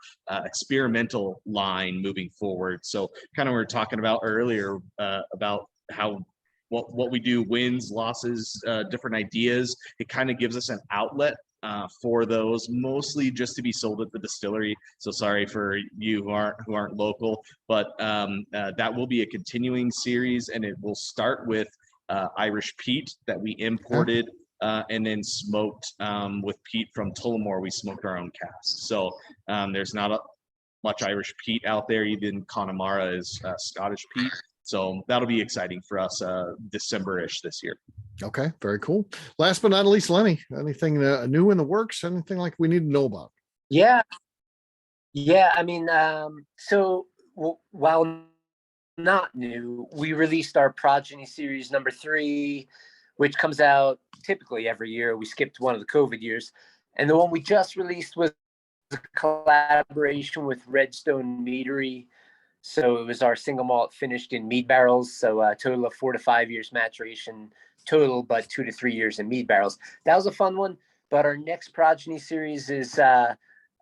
experimental line moving forward. So kind of we were talking about earlier about how what we do, wins, losses, different ideas. It kind of gives us an outlet for those, mostly just to be sold at the distillery. So sorry for you who aren't local, but that will be a continuing series, and it will start with Irish peat that we imported and then smoked with peat from Tullamore. We smoked our own casks. So there's not much Irish peat out there. Even Connemara is Scottish peat. So that'll be exciting for us December-ish this year. Okay, very cool. Last but not least, Lenny, anything new in the works? Anything like we need to know about? Yeah. I mean, so while not new, we released our Progeny Series number 3, which comes out typically every year. We skipped one of the COVID years. And the one we just released was a collaboration with Redstone Meadery. So it was our single malt finished in mead barrels. So a total of 4 to 5 years maturation total, but 2 to 3 years in mead barrels. That was a fun one. But our next Progeny Series is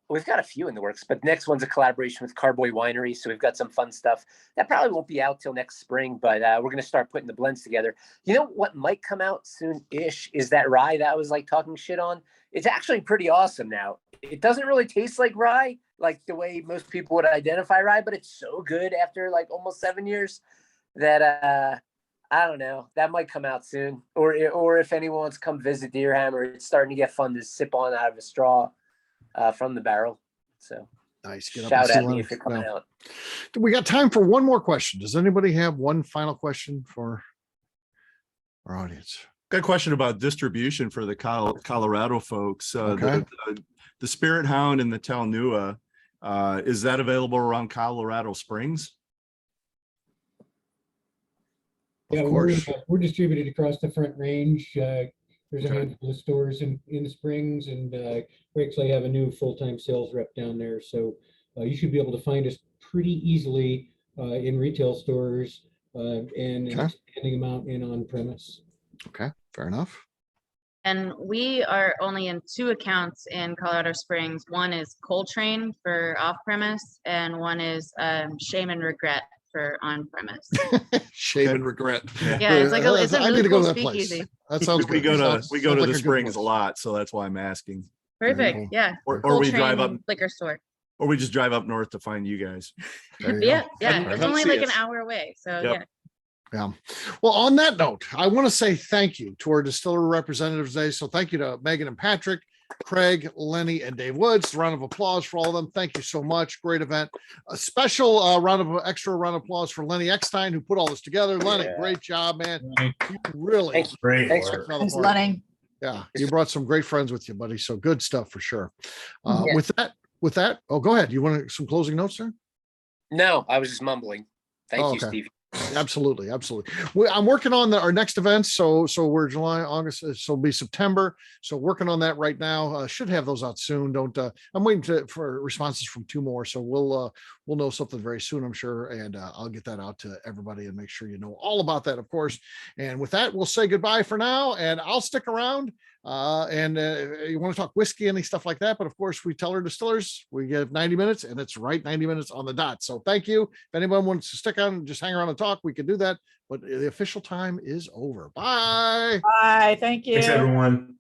we've got a few in the works, but the next one's a collaboration with Carboy Winery. So we've got some fun stuff that probably won't be out till next spring, but we're going to start putting the blends together. You know what might come out soon-ish is that rye that I was like talking shit on. It's actually pretty awesome now. It doesn't really taste like rye, like the way most people would identify rye, but it's so good after like almost 7 years that I don't know. That might come out soon. Or if anyone wants to come visit Deerhammer, it's starting to get fun to sip on out of a straw from the barrel. So nice. Get up shout and see at me Lenny. if you're coming out. We got time for one more question. Does anybody have one final question for our audience? Got a question about distribution for the Colorado folks. Okay. The Spirit Hound and the Talnua, is that available around Colorado Springs? Yeah, Of course. we're distributed across the Front Range. There's a Okay. handful of stores in the Springs, and we actually have a new full-time sales rep down there. So you should be able to find us pretty easily in retail stores and an Okay. expanding amount in on-premise. Okay, fair enough. And we are only in 2 accounts in Colorado Springs. One is Coltrane for off-premise, and one is Shame and Regret for on-premise. Shame and regret. Yeah, it's like it's a I really need to go cool to that place. speakeasy. That sounds good. We go Sounds to like the a good Springs place. a lot, so that's why I'm asking. Perfect. cool. Yeah. Or we drive up, Coltrane liquor store. or we just drive up north to find you guys. There you Yeah, go. yeah. Right. It's Come only see like an us. hour away. So Yep. yeah. Yeah. Well, on that note, I want to say thank you to our distiller representatives today. So thank you to Meagan and Patrick, Craig, Lenny, and Dave Woods. Round of applause for all of them. Thank you so much. Great event. A special extra round of applause for Lenny Eckstein, who put all this together. Lenny, Yeah. great job, man. You really Thank you. Great Thanks work. for out of the Thanks, park. Lenny. Yeah, you brought some great friends with you, buddy. So good stuff for sure. Yeah. With that, oh, go ahead. You want some closing notes, sir? No, I was just mumbling. Thank Oh, you, okay. Steve. Absolutely, absolutely. I'm working on our next events. So we're July, August. So it'll be September. So working on that right now. Should have those out soon. I'm waiting for responses from 2 more. So we'll know something very soon, I'm sure, and I'll get that out to everybody and make sure you know all about that, of course. And with that, we'll say goodbye for now. And I'll stick around. You want to talk whiskey, any stuff like that, but of course we tell our distillers we give 90 minutes and it's right 90 minutes on the dot. So thank you. If anyone wants to stick on and just hang around and talk, we can do that, but the official time is over. Bye. Bye. Thank you. Thanks, everyone.